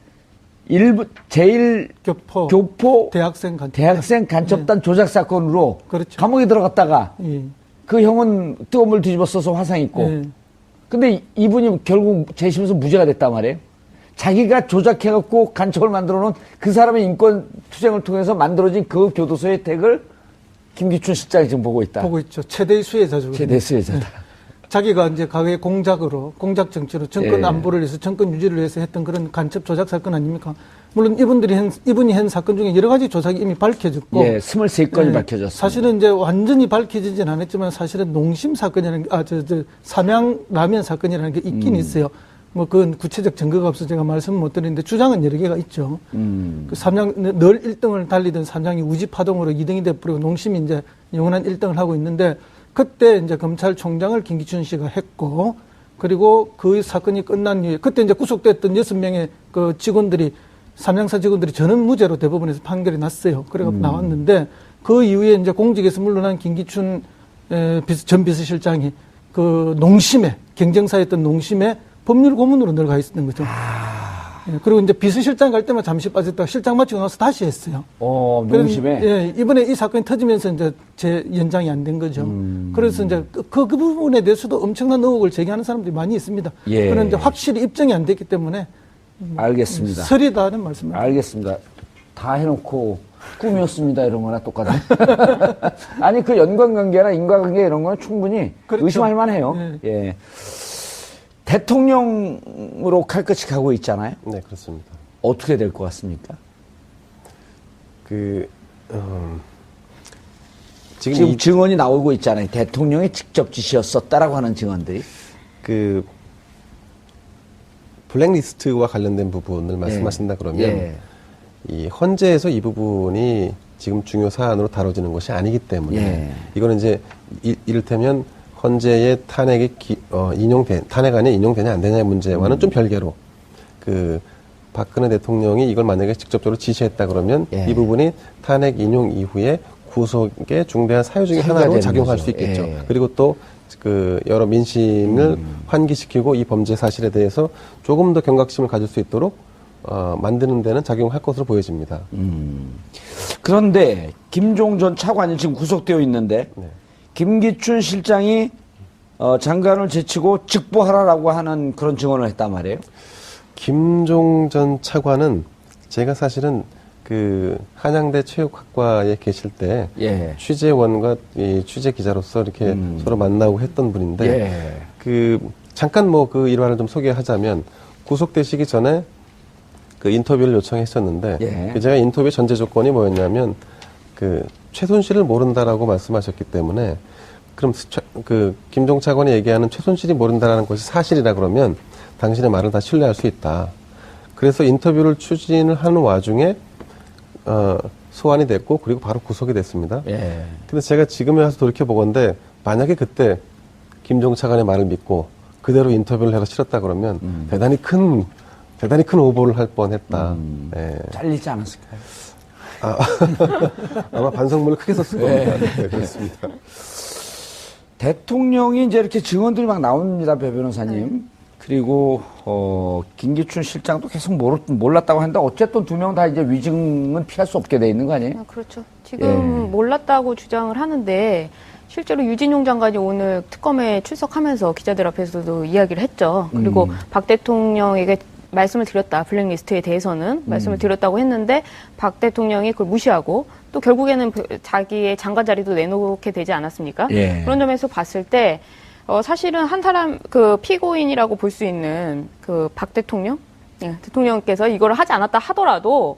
제일 교포 대학생 간첩단 예. 조작 사건으로 그렇죠. 감옥에 들어갔다가 예. 그 형은 뜨거운 물 뒤집어 써서 화상 입고. 예. 근데 이분이 결국 재심에서 무죄가 됐단 말이에요. 자기가 조작해갖고 간첩을 만들어 놓은 그 사람의 인권 투쟁을 통해서 만들어진 그 교도소의 택을 김기춘 실장이 지금 보고 있다. 보고 있죠. 최대의 수혜자죠. 최대 수혜자다. 네. 자기가 이제 과거에 공작 정치로 정권 예. 안보를 위해서 정권 유지를 위해서 했던 그런 간첩 조작 사건 아닙니까? 물론 이분이 한 사건 중에 여러 가지 조작이 이미 밝혀졌고. 예, 23건이 예, 밝혀졌습니다. 사실은 이제 완전히 밝혀지진 않았지만 사실은 농심 사건이라는 게, 삼양 라면 사건이라는 게 있긴 있어요. 뭐 그건 구체적 증거가 없어서 제가 말씀 못 드리는데 주장은 여러 개가 있죠. 그 삼양 늘 1등을 달리던 삼양이 우지 파동으로 2등이 돼버리고 농심이 이제 영원한 1등을 하고 있는데 그때 이제 검찰총장을 김기춘 씨가 했고 그리고 그 사건이 끝난 이후에 그때 이제 구속됐던 6명의 그 직원들이 삼양사 직원들이 전원 무죄로 대법원에서 판결이 났어요. 그래가 나왔는데 그 이후에 이제 공직에서 물러난 김기춘 전 비서실장이 그 농심에 경쟁사였던 농심에 법률 고문으로 들어가 있었던 거죠. 예, 그리고 이제 비서실장 갈 때만 잠시 빠졌다가 실장 마치고 나서 다시 했어요. 농심에? 예, 이번에 이 사건이 터지면서 이제 연장이 안 된 거죠. 그래서 이제 그 부분에 대해서도 엄청난 의혹을 제기하는 사람들이 많이 있습니다. 예. 그런데 확실히 입증이 안 됐기 때문에. 알겠습니다. 설이다는 말씀입니다. 알겠습니다. 다 해놓고 꿈이었습니다 이런 거나 똑같아. 아니 그 연관관계나 인과관계 이런 거는 충분히 그렇죠. 의심할 만해요. 네. 예. 대통령으로 칼끝이 가고 있잖아요. 네, 그렇습니다. 어떻게 될 것 같습니까? 지금 증언이 나오고 있잖아요. 대통령이 직접 지시였었다라고 하는 증언들이. 블랙리스트와 관련된 부분을 말씀하신다 그러면 예. 이 헌재에서 이 부분이 지금 중요 사안으로 다뤄지는 것이 아니기 때문에 예. 이거는 이제 이를테면 헌재의 탄핵이 탄핵안이 인용되냐 안 되냐의 문제와는 좀 별개로 박근혜 대통령이 이걸 만약에 직접적으로 지시했다 그러면 예. 이 부분이 탄핵 인용 이후에 구속의 중대한 사유 중에 하나로 작용할 거죠. 수 있겠죠. 예. 그리고 또 여러 민심을 환기시키고 이 범죄 사실에 대해서 조금 더 경각심을 가질 수 있도록 만드는 데는 작용할 것으로 보여집니다. 그런데 김종 전 차관이 지금 구속되어 있는데 네. 김기춘 실장이 장관을 제치고 직보하라라고 하는 그런 증언을 했단 말이에요. 김종 전 차관은 제가 사실은 한양대 체육학과에 계실 때 예. 취재원과 이 취재 기자로서 이렇게 서로 만나고 했던 분인데 예. 잠깐 그 일화를 좀 소개하자면 구속되시기 전에 인터뷰를 요청했었는데 예. 제가 인터뷰 전제 조건이 뭐였냐면 최순실을 모른다라고 말씀하셨기 때문에 그럼 김종 차관이 얘기하는 최순실이 모른다라는 것이 사실이라 그러면 당신의 말을 다 신뢰할 수 있다. 그래서 인터뷰를 추진을 하는 와중에 소환이 됐고 그리고 바로 구속이 됐습니다. 예. 근데 제가 지금에 와서 돌이켜보건데 만약에 그때 김종 차관의 말을 믿고 그대로 인터뷰를 해서 치렀다 그러면 대단히 큰 오보를 할 뻔했다. 예. 잘리지 않았을까요? 아마 반성문을 크게 썼을 겁니다. 네, 그렇습니다. 대통령이 이제 이렇게 증언들이 막 나옵니다, 배 변호사님. 그리고 김기춘 실장도 계속 몰랐다고 하는데 어쨌든 두 명 다 이제 위증은 피할 수 없게 돼 있는 거 아니에요? 그렇죠. 지금 몰랐다고 주장을 하는데 실제로 유진용 장관이 오늘 특검에 출석하면서 기자들 앞에서도 이야기를 했죠. 그리고 박 대통령에게 말씀을 드렸다. 블랙리스트에 대해서는 말씀을 드렸다고 했는데 박 대통령이 그걸 무시하고 또 결국에는 자기의 장관 자리도 내놓게 되지 않았습니까? 예. 그런 점에서 봤을 때 사실은 한 사람 피고인이라고 볼 수 있는 박 대통령, 대통령께서 이걸 하지 않았다 하더라도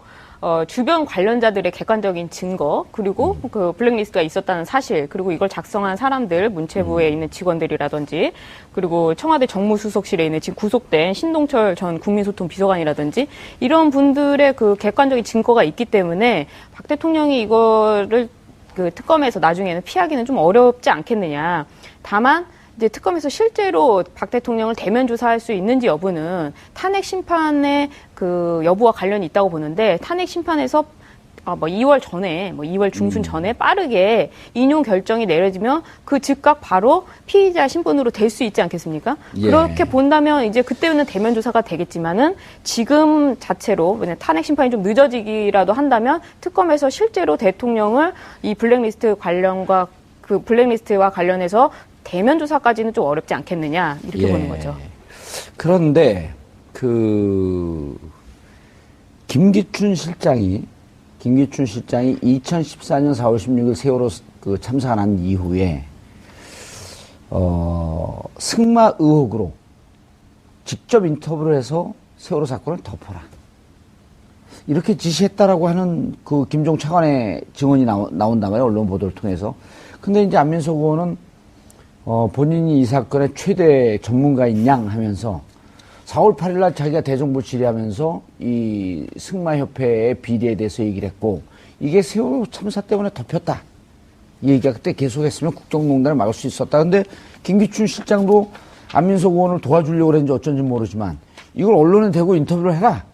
주변 관련자들의 객관적인 증거 그리고 블랙리스트가 있었다는 사실 그리고 이걸 작성한 사람들 문체부에 있는 직원들이라든지 그리고 청와대 정무수석실에 있는 지금 구속된 신동철 전 국민소통 비서관이라든지 이런 분들의 객관적인 증거가 있기 때문에 박 대통령이 이거를 특검에서 나중에는 피하기는 좀 어렵지 않겠느냐. 다만 이제 특검에서 실제로 박 대통령을 대면 조사할 수 있는지 여부는 탄핵 심판의 그 여부와 관련이 있다고 보는데 탄핵 심판에서 2월 전에, 2월 중순 전에 빠르게 인용 결정이 내려지면 그 즉각 바로 피의자 신분으로 될 수 있지 않겠습니까? 예. 그렇게 본다면 이제 그때는 대면 조사가 되겠지만은 지금 자체로 탄핵 심판이 좀 늦어지기라도 한다면 특검에서 실제로 대통령을 이 블랙리스트 관련과 그 블랙리스트와 관련해서 대면 조사까지는 좀 어렵지 않겠느냐 이렇게 예. 보는 거죠. 그런데 김기춘 실장이 2014년 4월 16일 세월호 그 참사한 이후에 승마 의혹으로 직접 인터뷰를 해서 세월호 사건을 덮어라. 이렇게 지시했다라고 하는 그 김종 차관의 증언이 나온단 말이에요. 언론 보도를 통해서. 근데 이제 안민석 의원은 본인이 이 사건의 최대 전문가인 양 하면서 4월 8일 날 자기가 대정부 질의하면서 이 승마협회의 비리에 대해서 얘기를 했고 이게 세월호 참사 때문에 덮였다. 이 얘기가 그때 계속했으면 국정농단을 막을 수 있었다. 근데 김기춘 실장도 안민석 의원을 도와주려고 그랬는지 어쩐지 모르지만 이걸 언론에 대고 인터뷰를 해라.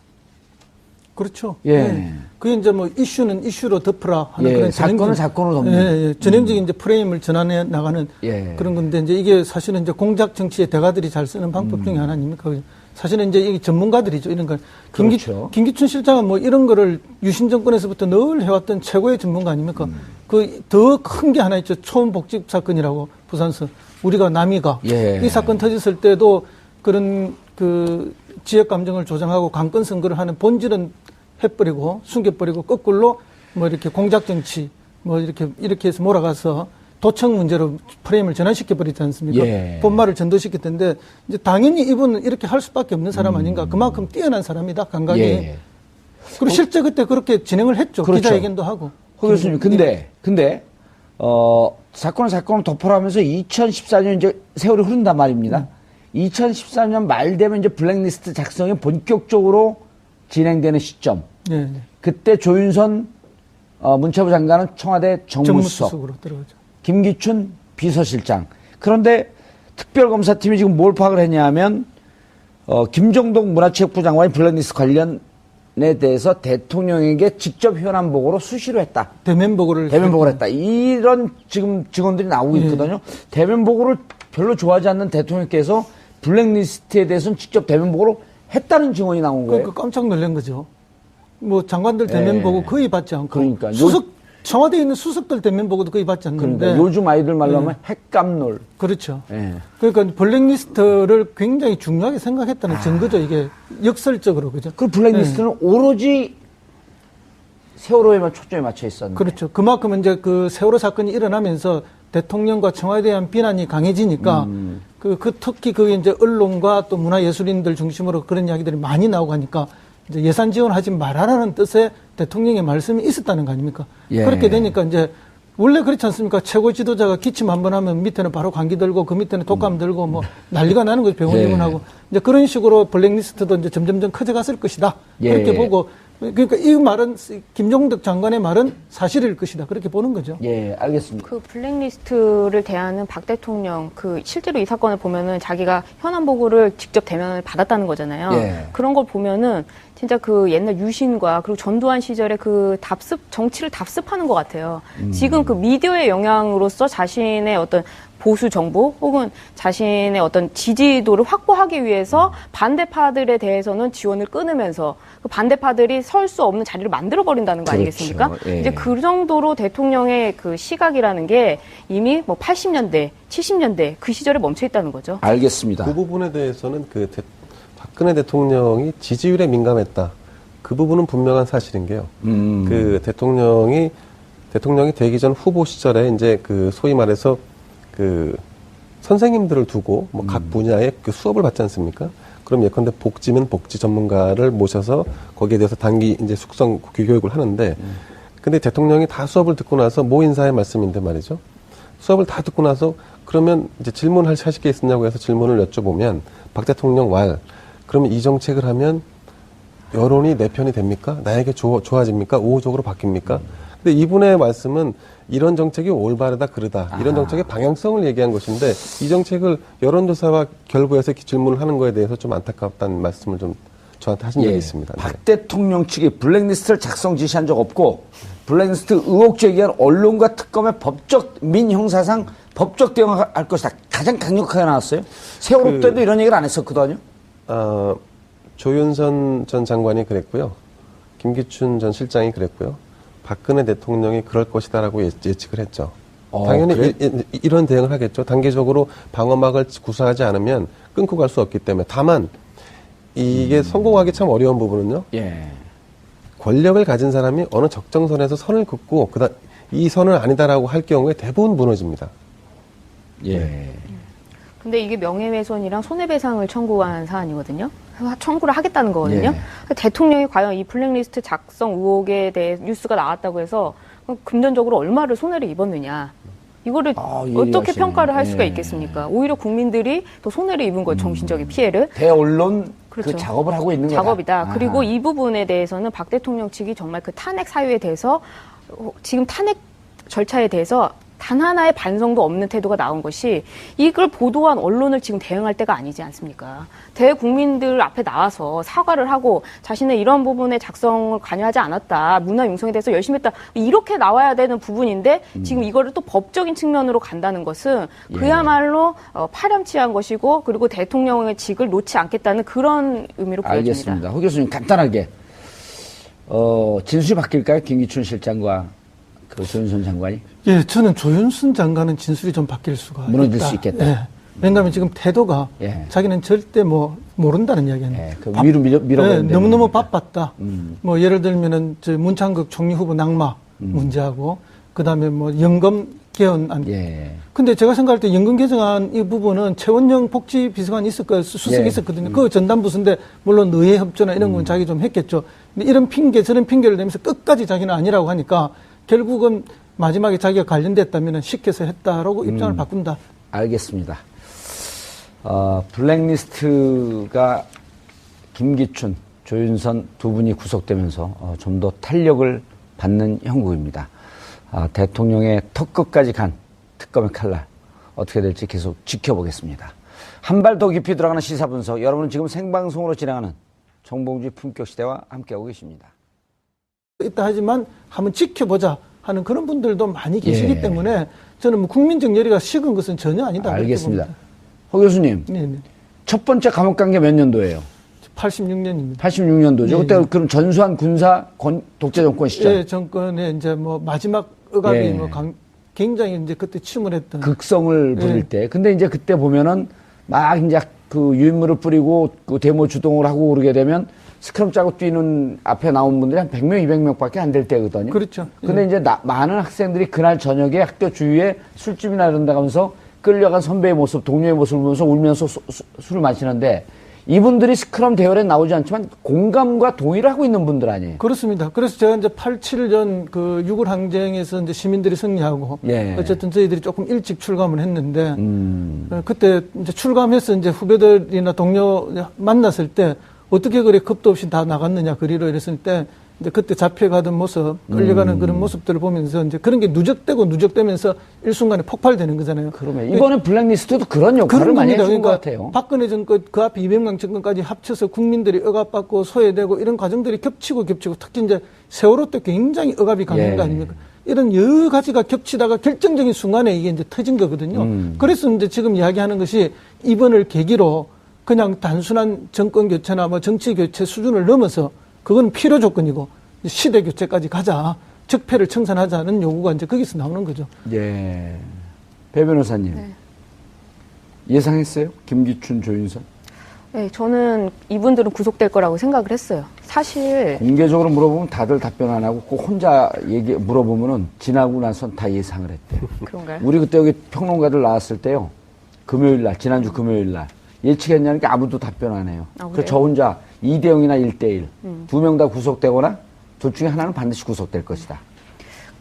그렇죠. 예. 네. 그게 이제 뭐 이슈는 이슈로 덮으라 하는 예, 그런 사건은 사건으로 덮는. 예, 전형적인 이제 프레임을 전환해 나가는 예. 그런 건데 이제 이게 사실은 이제 공작 정치의 대가들이 잘 쓰는 방법 중에 하나 아닙니까? 사실은 이제 이게 전문가들이죠. 이런 걸. 그렇죠. 김기춘 실장은 뭐 이런 거를 유신 정권에서부터 늘 해왔던 최고의 전문가 아닙니까? 그 더 큰 게 하나 있죠. 초음복집 사건이라고 부산서 우리가 남이가 예. 이 사건 터졌을 때도 그런 그 지역 감정을 조장하고 강권 선거를 하는 본질은 해버리고 숨겨버리고 거꾸로 뭐 이렇게 공작 정치 뭐 이렇게 해서 몰아가서 도청 문제로 프레임을 전환시켜 버리지 않습니까? 예. 본말을 전도시켰던데 이제 당연히 이분은 이렇게 할 수밖에 없는 사람 아닌가? 그만큼 뛰어난 사람이다 감각이. 예. 그리고 실제 그때 그렇게 진행을 했죠. 그렇죠. 기자회견도 하고. 허 교수님, 근데 사건을 덮어라면서 2014년 이제 세월이 흐른단 말입니다. 2014년 말 되면 이제 블랙리스트 작성이 본격적으로 진행되는 시점. 네. 그때 조윤선 문체부 장관은 청와대 정무수석, 정무수석으로 들어가죠. 김기춘 비서실장. 그런데 특별검사팀이 지금 뭘 파악을 했냐면 김종덕 문화체육부 장관이 블랙리스트 관련에 대해서 대통령에게 직접 현안 보고로 수시로 했다. 대면 보고를 했다. 이런 지금 증언들이 나오고 있거든요. 대면 보고를 별로 좋아하지 않는 대통령께서 블랙리스트에 대해서는 직접 대면 보고를 했다는 증언이 나온 거예요. 그러니까 깜짝 놀란 거죠. 뭐 장관들 대면 예. 보고 거의 받지 않고. 그러니까 청와대에 있는 수석들 대면 보고도 거의 받지 않는데. 그러니까 요즘 아이들 말로 하면 핵감놀. 그렇죠. 예. 그러니까 블랙리스트를 굉장히 중요하게 생각했다는 증거죠. 이게 역설적으로 그죠. 그 블랙리스트는 오로지 세월호에만 초점이 맞춰 있었는데. 그렇죠. 그만큼 이제 그 세월호 사건이 일어나면서 대통령과 청와대에 대한 비난이 강해지니까 특히 그 이제 언론과 또 문화예술인들 중심으로 그런 이야기들이 많이 나오고 하니까 이제 예산 지원하지 말아라는 뜻의 대통령의 말씀이 있었다는 거 아닙니까? 예. 그렇게 되니까 이제 원래 그렇지 않습니까? 최고 지도자가 기침 한번 하면 밑에는 바로 감기 들고 그 밑에는 독감 들고 뭐 난리가 나는 거죠. 병원 예. 입원하고. 이제 그런 식으로 블랙리스트도 이제 점점점 커져갔을 것이다. 예. 그렇게 보고 그러니까 이 말은 김종덕 장관의 말은 사실일 것이다. 그렇게 보는 거죠. 예, 알겠습니다. 그 블랙리스트를 대하는 박 대통령, 실제로 이 사건을 보면은 자기가 현안 보고를 직접 대면을 받았다는 거잖아요. 예. 그런 걸 보면은 진짜 그 옛날 유신과 그리고 전두환 시절에 그 정치를 답습하는 것 같아요. 지금 그 미디어의 영향으로서 자신의 어떤 보수 정부 혹은 자신의 어떤 지지도를 확보하기 위해서 반대파들에 대해서는 지원을 끊으면서 그 반대파들이 설 수 없는 자리를 만들어버린다는 거 아니겠습니까? 그렇죠. 예. 이제 그 정도로 대통령의 그 시각이라는 게 이미 뭐 80년대, 70년대 그 시절에 멈춰 있다는 거죠. 알겠습니다. 그 부분에 대해서는 박근혜 대통령이 지지율에 민감했다. 그 부분은 분명한 사실인 게요. 그 대통령이 되기 전 후보 시절에 이제 그 소위 말해서 그 선생님들을 두고 뭐 각 분야의 그 수업을 받지 않습니까? 그럼 예컨대 복지면 복지 전문가를 모셔서 거기에 대해서 단기 이제 숙성 교육을 하는데, 근데 대통령이 다 수업을 듣고 나서 모 인사의 말씀인데 말이죠. 수업을 다 듣고 나서 그러면 이제 질문하실 게 있느냐고 해서 질문을 여쭤보면 박 대통령 그러면 이 정책을 하면 여론이 내 편이 됩니까? 나에게 좋아집니까? 우호적으로 바뀝니까? 근데 이분의 말씀은 이런 정책이 올바르다 그르다 이런 정책의 방향성을 얘기한 것인데 이 정책을 여론조사와 결부해서 이렇게 질문을 하는 거에 대해서 좀 안타깝다는 말씀을 좀 저한테 하신 적이 있습니다. 네. 박 대통령 측이 블랙리스트를 작성 지시한 적 없고 블랙리스트 의혹 제기한 언론과 특검의 법적 민형사상 법적 대응할 것이다. 가장 강력하게 나왔어요. 세월호 때도 이런 얘기를 안 했었거든요. 조윤선 전 장관이 그랬고요. 김기춘 전 실장이 그랬고요. 박근혜 대통령이 그럴 것이다라고 예측을 했죠. 당연히 그래? 이런 대응을 하겠죠. 단계적으로 방어막을 구사하지 않으면 끊고 갈 수 없기 때문에. 다만 이게 성공하기 참 어려운 부분은요. 예. 권력을 가진 사람이 어느 적정선에서 선을 긋고 이 선은 아니다라고 할 경우에 대부분 무너집니다. 예. 근데 이게 명예훼손이랑 손해배상을 청구한 사안이거든요. 청구를 하겠다는 거거든요. 대통령이 과연 이 블랙리스트 작성 의혹에 대해 뉴스가 나왔다고 해서 금전적으로 얼마를 손해를 입었느냐. 이거를 어떻게 이해하시네. 평가를 할 수가 예. 있겠습니까? 오히려 국민들이 더 손해를 입은 거예요. 정신적인 피해를. 대언론 그렇죠. 그 작업을 하고 있는 거다. 작업이다. 그리고 아하. 이 부분에 대해서는 박 대통령 측이 정말 그 탄핵 사유에 대해서 지금 탄핵 절차에 대해서 단 하나의 반성도 없는 태도가 나온 것이 이걸 보도한 언론을 지금 대응할 때가 아니지 않습니까? 대국민들 앞에 나와서 사과를 하고 자신의 이런 부분에 작성을 관여하지 않았다. 문화 융성에 대해서 열심히 했다. 이렇게 나와야 되는 부분인데 지금 이거를 또 법적인 측면으로 간다는 것은 그야말로 파렴치한 것이고 그리고 대통령의 직을 놓지 않겠다는 그런 의미로 보여집니다. 알겠습니다. 허 교수님 간단하게 진술이 바뀔까요? 김기춘 실장과 그 조윤선 장관이? 예, 저는 조윤선 장관은 진술이 좀 바뀔 수가 무너질 있다. 수 있겠다. 예. 왜냐하면 지금 태도가 예. 자기는 절대 모른다는 이야기는. 예, 그 위로 밀어버리는 예, 너무너무 겁니다. 바빴다. 뭐 예를 들면은 저 문창극 총리 후보 낙마 문제하고 그다음에 뭐 연금 개헌안. 예. 근데 제가 생각할 때 연금 개정안 이 부분은 최원영 복지 비서관이 있을 거예요. 수석이 예. 있었거든요. 그 전담 부서인데 물론 의회 협조나 이런 건 자기 좀 했겠죠. 근데 이런 핑계 저런 핑계를 대면서 끝까지 자기는 아니라고 하니까 결국은 마지막에 자기가 관련됐다면 시켜서 했다라고 입장을 바꾼다. 알겠습니다. 블랙리스트가 김기춘, 조윤선 두 분이 구속되면서 좀 더 탄력을 받는 형국입니다. 대통령의 턱끝까지 간 특검의 칼날 어떻게 될지 계속 지켜보겠습니다. 한 발 더 깊이 들어가는 시사분석, 여러분은 지금 생방송으로 진행하는 정봉주의 품격시대와 함께하고 계십니다. 있다 하지만 한번 지켜보자 하는 그런 분들도 많이 계시기 예. 때문에 저는 뭐 국민적 열의가 식은 것은 전혀 아니다. 알겠습니다. 허 교수님, 네네. 첫 번째 감옥 간 게 몇 년도예요? 86년입니다. 86년도죠. 예, 그때 그럼 전수한 군사 독재 정권 시절. 예, 정권의 이제 뭐 마지막 억압이 예. 굉장히 이제 그때 침울했던. 극성을 부릴 예. 때. 근데 이제 그때 보면은 막 이제 그 유인물을 뿌리고 그 데모 주동을 하고 그러게 되면 스크럼 짜고 뛰는 앞에 나온 분들이 한 100명, 200명밖에 안 될 때거든요. 그렇죠. 근데 예. 이제 많은 학생들이 그날 저녁에 학교 주위에 술집이나 이런 데 가면서 끌려간 선배의 모습, 동료의 모습을 보면서 울면서 술을 마시는데 이분들이 스크럼 대열에 나오지 않지만 공감과 동의를 하고 있는 분들 아니에요. 그렇습니다. 그래서 제가 이제 87년 그 6.1 항쟁에서 이제 시민들이 승리하고 예. 어쨌든 저희들이 조금 일찍 출감을 했는데 그때 이제 출감해서 이제 후배들이나 동료 만났을 때 어떻게 그래 겁도 없이 다 나갔느냐 거리로 이랬을 때 이제 그때 잡혀가던 모습, 끌려가는 그런 모습들을 보면서 이제 그런 게 누적되면서 일순간에 폭발되는 거잖아요. 그러면 이번에 블랙리스트도 그런 역할을 그런 많이 겁니다. 해준 것 그러니까 같아요. 박근혜 정권 그 앞에 200명 정권까지 합쳐서 국민들이 억압받고 소외되고 이런 과정들이 겹치고 특히 이제 세월호 때 굉장히 억압이 강한 예. 거 아닙니까? 이런 여러 가지가 겹치다가 결정적인 순간에 이게 이제 터진 거거든요. 그래서 이제 지금 이야기하는 것이 이번을 계기로 그냥 단순한 정권 교체나 뭐 정치 교체 수준을 넘어서 그건 필요 조건이고 시대 교체까지 가자. 적폐를 청산하자는 요구가 이제 거기서 나오는 거죠. 예. 배 변호사님. 네. 예상했어요? 김기춘, 조윤선? 네, 저는 이분들은 구속될 거라고 생각을 했어요. 사실 공개적으로 물어보면 다들 답변 안 하고 꼭 혼자 물어보면은 지나고 나선 다 예상을 했대요. 그런가요? 우리 그때 여기 평론가들 나왔을 때요. 금요일 날, 지난주 금요일 날 예측했냐는 게 아무도 답변 안 해요. 아, 그 저 혼자 2대0이나 1대1 두 명 다 구속되거나 둘 중에 하나는 반드시 구속될 것이다.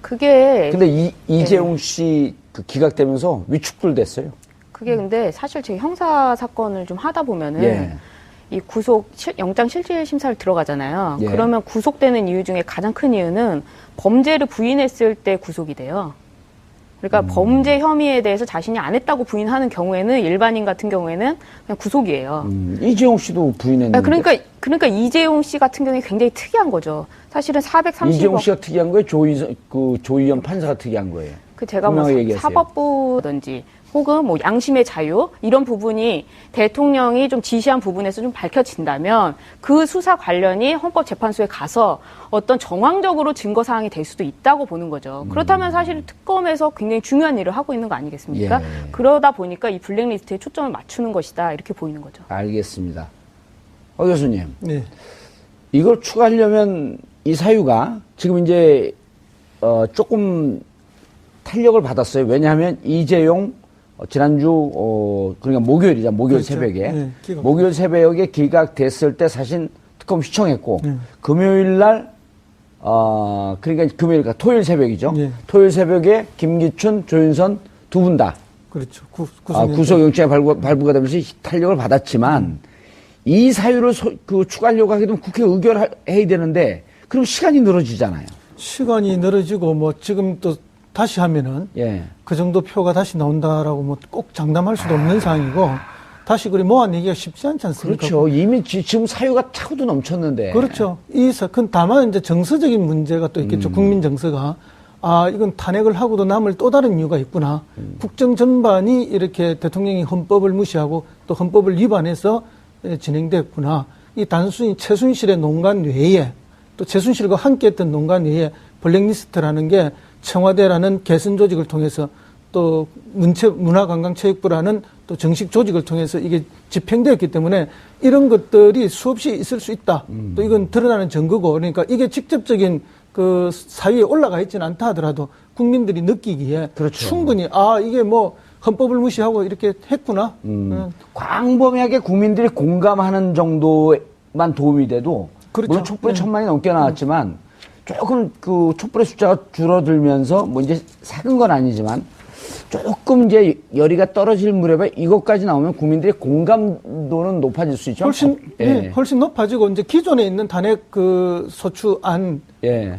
그게 근데 이재용 씨 그 기각되면서 위축불 됐어요. 근데 사실 제 형사 사건을 좀 하다 보면은 예. 이 영장실질심사를 들어가잖아요. 예. 그러면 구속되는 이유 중에 가장 큰 이유는 범죄를 부인했을 때 구속이 돼요. 그러니까 범죄 혐의에 대해서 자신이 안 했다고 부인하는 경우에는 일반인 같은 경우에는 그냥 구속이에요. 이재용 씨도 부인했는데. 그러니까 이재용 씨 같은 경우에 굉장히 특이한 거죠. 사실은 430억. 이재용 씨가 특이한 거예요? 조희연 판사가 특이한 거예요? 제가 뭐 분명히 얘기하세요. 사법부든지 혹은 뭐 양심의 자유 이런 부분이 대통령이 좀 지시한 부분에서 좀 밝혀진다면 그 수사 관련이 헌법재판소에 가서 어떤 정황적으로 증거 사항이 될 수도 있다고 보는 거죠. 그렇다면 사실 특검에서 굉장히 중요한 일을 하고 있는 거 아니겠습니까? 예. 그러다 보니까 이 블랙리스트에 초점을 맞추는 것이다 이렇게 보이는 거죠. 알겠습니다. 교수님. 네. 이걸 추가하려면 이 사유가 지금 이제 조금 탄력을 받았어요. 왜냐하면 이재용 지난주 그러니까 목요일이죠. 목요일 그렇죠. 새벽에 네, 기각. 목요일 새벽에 기각됐을 때 사실 특검 시청했고 네. 금요일 날 그러니까 금요일과 토요일 새벽이죠. 네. 토요일 새벽에 김기춘, 조윤선 두 분 다 그렇죠. 구속영장이 발부가 되면서 탄력을 받았지만 이 사유를 추가하려고 하게 되면 국회 의결해야 되는데 그럼 시간이 늘어지잖아요. 시간이 늘어지고 뭐 지금 또 다시 하면은 예. 그 정도 표가 다시 나온다라고 뭐 꼭 장담할 수도 없는 상황이고 다시 그리 모아내기가 쉽지 않지 않습니까? 그렇죠. 이미 지금 사유가 차고도 넘쳤는데. 그렇죠. 이 사건 다만 이제 정서적인 문제가 또 있겠죠. 국민 정서가 이건 탄핵을 하고도 남을 또 다른 이유가 있구나. 국정 전반이 이렇게 대통령이 헌법을 무시하고 또 헌법을 위반해서 진행됐구나. 이 단순히 최순실의 농간 외에 또 최순실과 함께했던 농간 외에 블랙리스트라는 게 청와대라는 개선 조직을 통해서 또 문화관광체육부라는 또 정식 조직을 통해서 이게 집행되었기 때문에 이런 것들이 수없이 있을 수 있다. 또 이건 드러나는 증거고 그러니까 이게 직접적인 그 사위에 올라가 있지는 않다 하더라도 국민들이 느끼기에 그렇죠. 충분히 이게 뭐 헌법을 무시하고 이렇게 했구나. 광범위하게 국민들이 공감하는 정도만 도움이 돼도 그렇죠. 물론 촛불이 1000만이 넘게 나왔지만 조금 그 촛불의 숫자가 줄어들면서 뭐 이제 삭은 건 아니지만 조금 이제 열의가 떨어질 무렵에 이것까지 나오면 국민들의 공감도는 높아질 수 있죠. 훨씬 높아지고 이제 기존에 있는 탄핵 그 소추안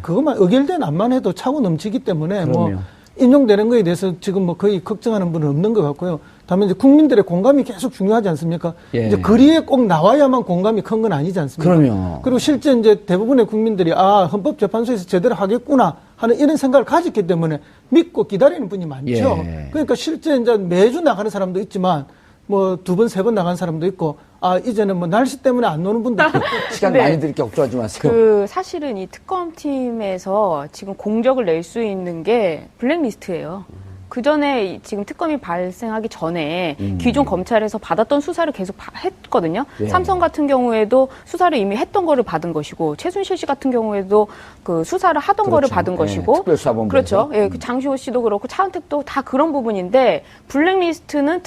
그것만 의결된 안만 해도 차고 넘치기 때문에 그럼요. 뭐 인용되는 거에 대해서 지금 뭐 거의 걱정하는 분은 없는 것 같고요. 다만 이제 국민들의 공감이 계속 중요하지 않습니까? 이제 거리에 꼭 나와야만 공감이 큰 건 아니지 않습니까? 그럼요. 그리고 실제 이제 대부분의 국민들이 헌법재판소에서 제대로 하겠구나 하는 이런 생각을 가졌기 때문에 믿고 기다리는 분이 많죠. 그러니까 실제 이제 매주 나가는 사람도 있지만 뭐 2번, 3번 나간 사람도 있고 이제는 뭐 날씨 때문에 안 노는 분도 있고 시간 많이 들게 걱정하지 마세요. 사실은 이 특검팀에서 지금 공적을 낼 수 있는 게 블랙리스트예요. 그 전에 지금 특검이 발생하기 전에 기존 검찰에서 받았던 수사를 계속 했거든요. 삼성 같은 경우에도 수사를 이미 했던 거를 받은 것이고 최순실 씨 같은 경우에도 그 수사를 하던 거를 받은 것이고 특별수사본부에서. 그렇죠. 그 장시호 씨도 그렇고 차은택도 다 그런 부분인데 블랙리스트는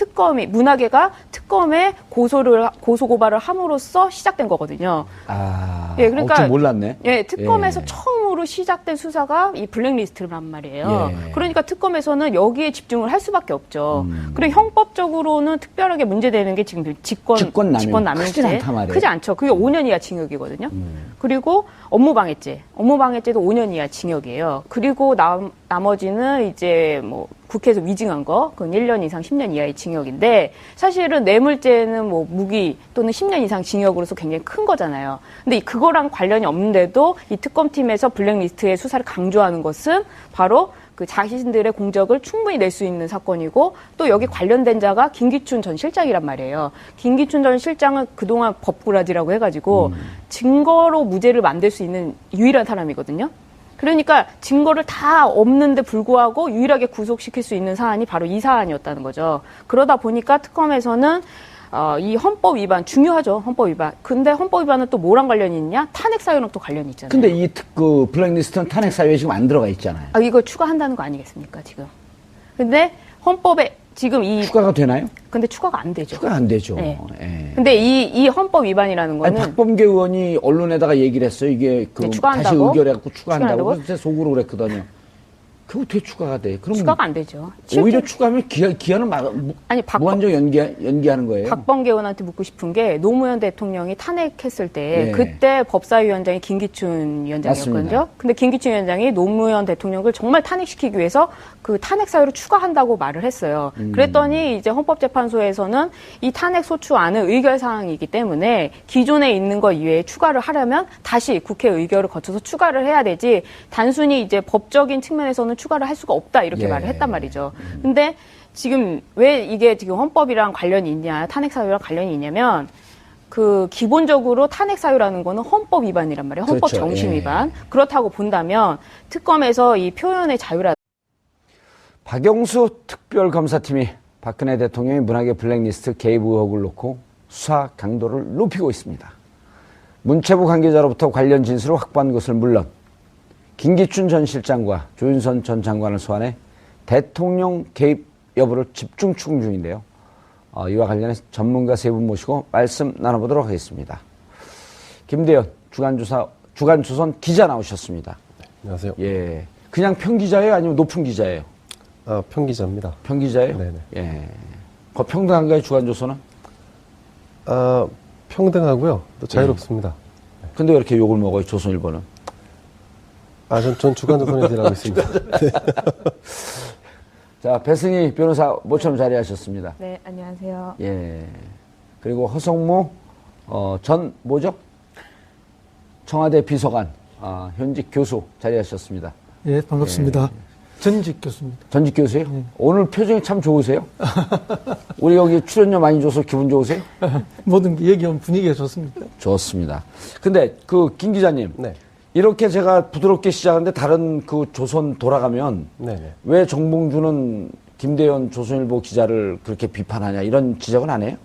문화계가 특검에 고소 고발을 함으로써 시작된 거거든요. 그러니까 몰랐네. 특검에서 처음으로 시작된 수사가 이 블랙리스트란 말이에요. 그러니까 특검에서는 여기에 집중을 할 수밖에 없죠. 그리고 형법적으로는 특별하게 문제되는 게 지금 직권남용죄. 크지 않죠. 그게 5년 이하 징역이거든요. 그리고 업무방해죄도 5년 이하 징역이에요. 그리고 나머지는 이제 뭐 국회에서 위증한 거, 그건 1년 이상 10년 이하의 징역인데 사실은 뇌물죄는 뭐 무기 또는 10년 이상 징역으로서 굉장히 큰 거잖아요. 근데 그거랑 관련이 없는데도 이 특검팀에서 블랙리스트의 수사를 강조하는 것은 바로 그 자신들의 공적을 충분히 낼 수 있는 사건이고 또 여기 관련된 자가 김기춘 전 실장이란 말이에요. 김기춘 전 실장은 그동안 법꾸라지라고 해가지고 증거로 무죄를 만들 수 있는 유일한 사람이거든요. 그러니까 증거를 다 없는데 불구하고 유일하게 구속시킬 수 있는 사안이 바로 이 사안이었다는 거죠. 그러다 보니까 특검에서는 이 헌법 위반 중요하죠. 헌법 위반. 근데 헌법 위반은 또 뭐랑 관련이 있냐? 탄핵 사유랑 또 관련이 있잖아요. 근데 이 블랙리스트는 탄핵 사유에 지금 안 들어가 있잖아요. 이거 추가한다는 거 아니겠습니까, 지금? 근데 헌법에 지금 추가가 되나요? 근데 추가가 안 되죠. 추가 안 되죠. 근데 이 헌법 위반이라는 거는 박범계 의원이 언론에다가 얘기를 했어요. 이게 다시 의결해갖고 추가한다고. 그래서 속으로 그랬거든요. 그거 어떻게 추가가 돼? 그럼 추가가 안 되죠. 오히려 실제- 추가하면 기한은 아니, 무한정 연기하는 거예요. 박범계 의원한테 묻고 싶은 게 노무현 대통령이 탄핵했을 때 네. 그때 법사위원장이 김기춘 위원장이었거든요. 맞습니다. 근데 김기춘 위원장이 노무현 대통령을 정말 탄핵시키기 위해서 그 탄핵 사유를 추가한다고 말을 했어요. 그랬더니 이제 헌법재판소에서는 이 탄핵 소추안은 의결 사항이기 때문에 기존에 있는 거 이외에 추가를 하려면 다시 국회 의결을 거쳐서 추가를 해야 되지 단순히 이제 법적인 측면에서는 추가를 할 수가 없다 이렇게 예. 말을 했단 말이죠. 근데 지금 왜 이게 지금 헌법이랑 관련이 있냐, 탄핵 사유랑 관련이 있냐면 그 기본적으로 탄핵 사유라는 거는 헌법 위반이란 말이에요. 헌법 그렇죠. 정신 예. 위반. 그렇다고 본다면 특검에서 이 표현의 자유라 박영수 특별검사팀이 박근혜 대통령의 문학의 블랙리스트 개입 의혹을 놓고 수사 강도를 높이고 있습니다. 문체부 관계자로부터 관련 진술을 확보한 것을 물론 김기춘 전 실장과 조윤선 전 장관을 소환해 대통령 개입 여부를 집중 추궁 중인데요. 이와 관련해서 전문가 세 분 모시고 말씀 나눠보도록 하겠습니다. 김대현 주간조선 기자 나오셨습니다. 안녕하세요. 예, 그냥 평기자예요, 아니면 높은 기자예요? 평기자입니다. 평기자예요? 네네. 예. 평등한가요, 주간조선은? 평등하고요. 또 자유롭습니다. 근데 왜 이렇게 욕을 먹어요, 조선일보는? 전 주간조선에 일하고 있습니다. 자, 배승희 변호사 모처럼 자리하셨습니다. 네, 안녕하세요. 예. 그리고 허성무, 청와대 비서관, 현직 교수 자리하셨습니다. 예, 반갑습니다. 전직 교수입니다. 전직 교수예요? 오늘 표정이 참 좋으세요? 우리 여기 출연료 많이 줘서 기분 좋으세요? 모든 게 얘기하면 분위기가 좋습니다. 좋습니다. 근데 김 기자님. 네. 이렇게 제가 부드럽게 시작하는데 다른 그 조선 돌아가면 네네. 왜 정봉주는 김대현 조선일보 기자를 그렇게 비판하냐 이런 지적은 안 해요?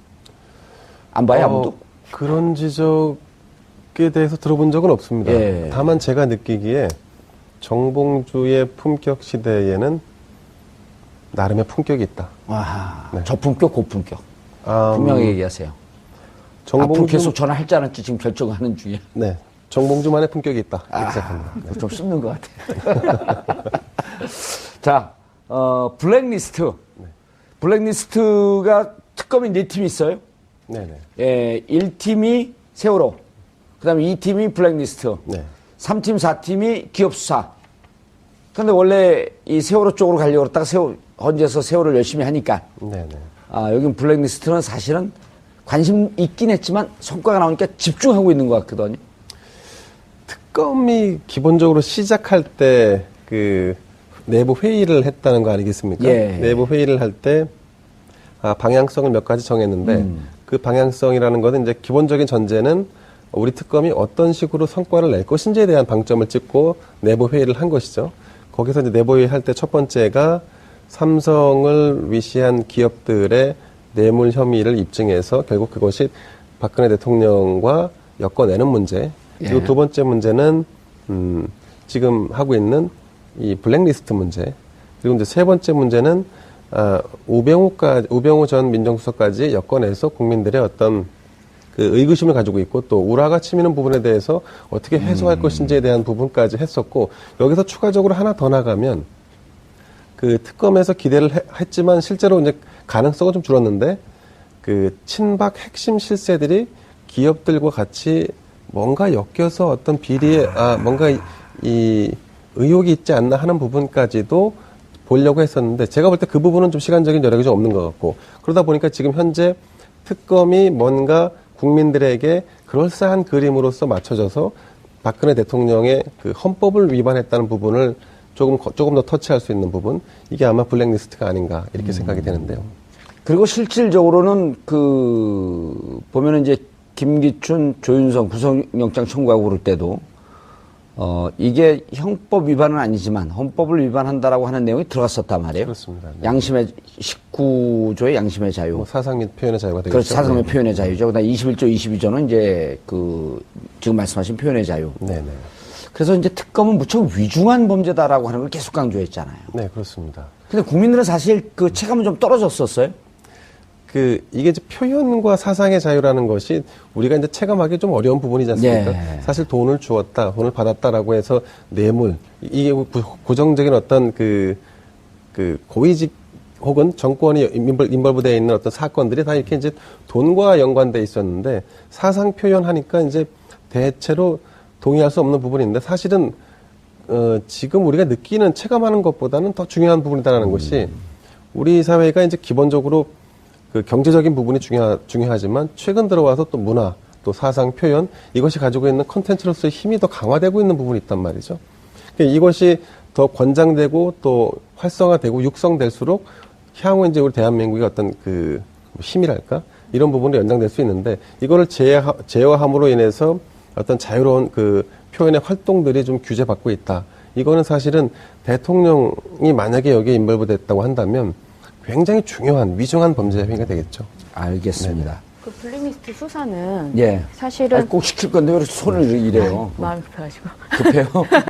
안 봐요, 아무도? 그런 지적에 대해서 들어본 적은 없습니다. 예. 다만 제가 느끼기에 정봉주의 품격 시대에는 나름의 품격이 있다. 와, 네. 저품격, 고품격. 분명히 얘기하세요. 앞으로 계속 전화할지 안 할지 지금 결정하는 중이에요. 네. 정봉주만의 품격이 있다. 이렇게 생각합니다. 네. 좀 씹는 것 같아요. 자, 블랙리스트. 블랙리스트가 특검이 4팀이 있어요. 네네. 예, 1팀이 세월호. 그 다음에 2팀이 블랙리스트. 네. 3팀, 4팀이 기업수사. 근데 원래 이 세월호 쪽으로 가려고 그러다가 헌재에서 세월호를 열심히 하니까. 네네. 여긴 블랙리스트는 사실은 관심 있긴 했지만 성과가 나오니까 집중하고 있는 것 같거든요. 특검이 기본적으로 시작할 때 그 내부 회의를 했다는 거 아니겠습니까? 예. 내부 회의를 할 때 방향성을 몇 가지 정했는데 그 방향성이라는 것은 이제 기본적인 전제는 우리 특검이 어떤 식으로 성과를 낼 것인지에 대한 방점을 찍고 내부 회의를 한 것이죠. 거기서 이제 내부 회의 할 때 첫 번째가 삼성을 위시한 기업들의 뇌물 혐의를 입증해서 결국 그것이 박근혜 대통령과 엮어내는 문제. 그리고 예. 두 번째 문제는 지금 하고 있는 이 블랙리스트 문제. 그리고 이제 세 번째 문제는 우병우 전 민정수석까지 엮어내서 국민들의 어떤 그 의구심을 가지고 있고 또 우라가 치미는 부분에 대해서 어떻게 해소할 것인지에 대한 부분까지 했었고 여기서 추가적으로 하나 더 나가면 그 특검에서 기대를 했지만 실제로 이제 가능성은 좀 줄었는데 그 친박 핵심 실세들이 기업들과 같이 뭔가 엮여서 어떤 비리에 뭔가 이 의혹이 있지 않나 하는 부분까지도 보려고 했었는데 제가 볼 때 그 부분은 좀 시간적인 여력이 좀 없는 것 같고 그러다 보니까 지금 현재 특검이 뭔가 국민들에게 그럴싸한 그림으로서 맞춰져서 박근혜 대통령의 그 헌법을 위반했다는 부분을 조금 더 터치할 수 있는 부분 이게 아마 블랙리스트가 아닌가 이렇게 생각이 되는데요. 그리고 실질적으로는 보면은 이제 김기춘, 조윤선 구속영장 청구하고 그럴 때도 이게 형법 위반은 아니지만 헌법을 위반한다라고 하는 내용이 들어갔었단 말이에요. 그렇습니다. 네. 양심의 19조의 양심의 자유. 사상 및 표현의 자유가 되겠죠. 그렇죠. 사상 및 네. 표현의 자유죠. 그다음 21조, 22조는 이제 지금 말씀하신 표현의 자유. 네네. 그래서 이제 특검은 무척 위중한 범죄다라고 하는 걸 계속 강조했잖아요. 네, 그렇습니다. 근데 국민들은 사실 그 체감은 좀 떨어졌었어요. 이게 이제 표현과 사상의 자유라는 것이 우리가 이제 체감하기 좀 어려운 부분이지 않습니까? 예. 사실 돈을 주었다, 돈을 받았다라고 해서 뇌물, 이게 고정적인 어떤 고위직 혹은 정권이 인벌브되어 있는 어떤 사건들이 다 이렇게 이제 돈과 연관돼 있었는데 사상 표현하니까 이제 대체로 동의할 수 없는 부분인데 사실은 지금 우리가 느끼는 체감하는 것보다는 더 중요한 부분이다라는 것이 우리 사회가 이제 기본적으로 그 경제적인 부분이 중요하지만 최근 들어와서 또 문화, 또 사상 표현 이것이 가지고 있는 컨텐츠로서의 힘이 더 강화되고 있는 부분이 있단 말이죠. 그러니까 이것이 더 권장되고 또 활성화되고 육성될수록 향후 이제 우리 대한민국의 어떤 힘이랄까 이런 부분으로 연장될 수 있는데 이거를 제어함으로 인해서 어떤 자유로운 표현의 활동들이 좀 규제받고 있다. 이거는 사실은 대통령이 만약에 여기에 인벌브됐다고 한다면 굉장히 중요한 위중한 범죄 행위가 되겠죠. 알겠습니다. 그 블랙리스트 수사는 예. 사실은 꼭 시킬 건데 왜 이렇게 손을 이래요? 마음이 급해가지고. 급해요?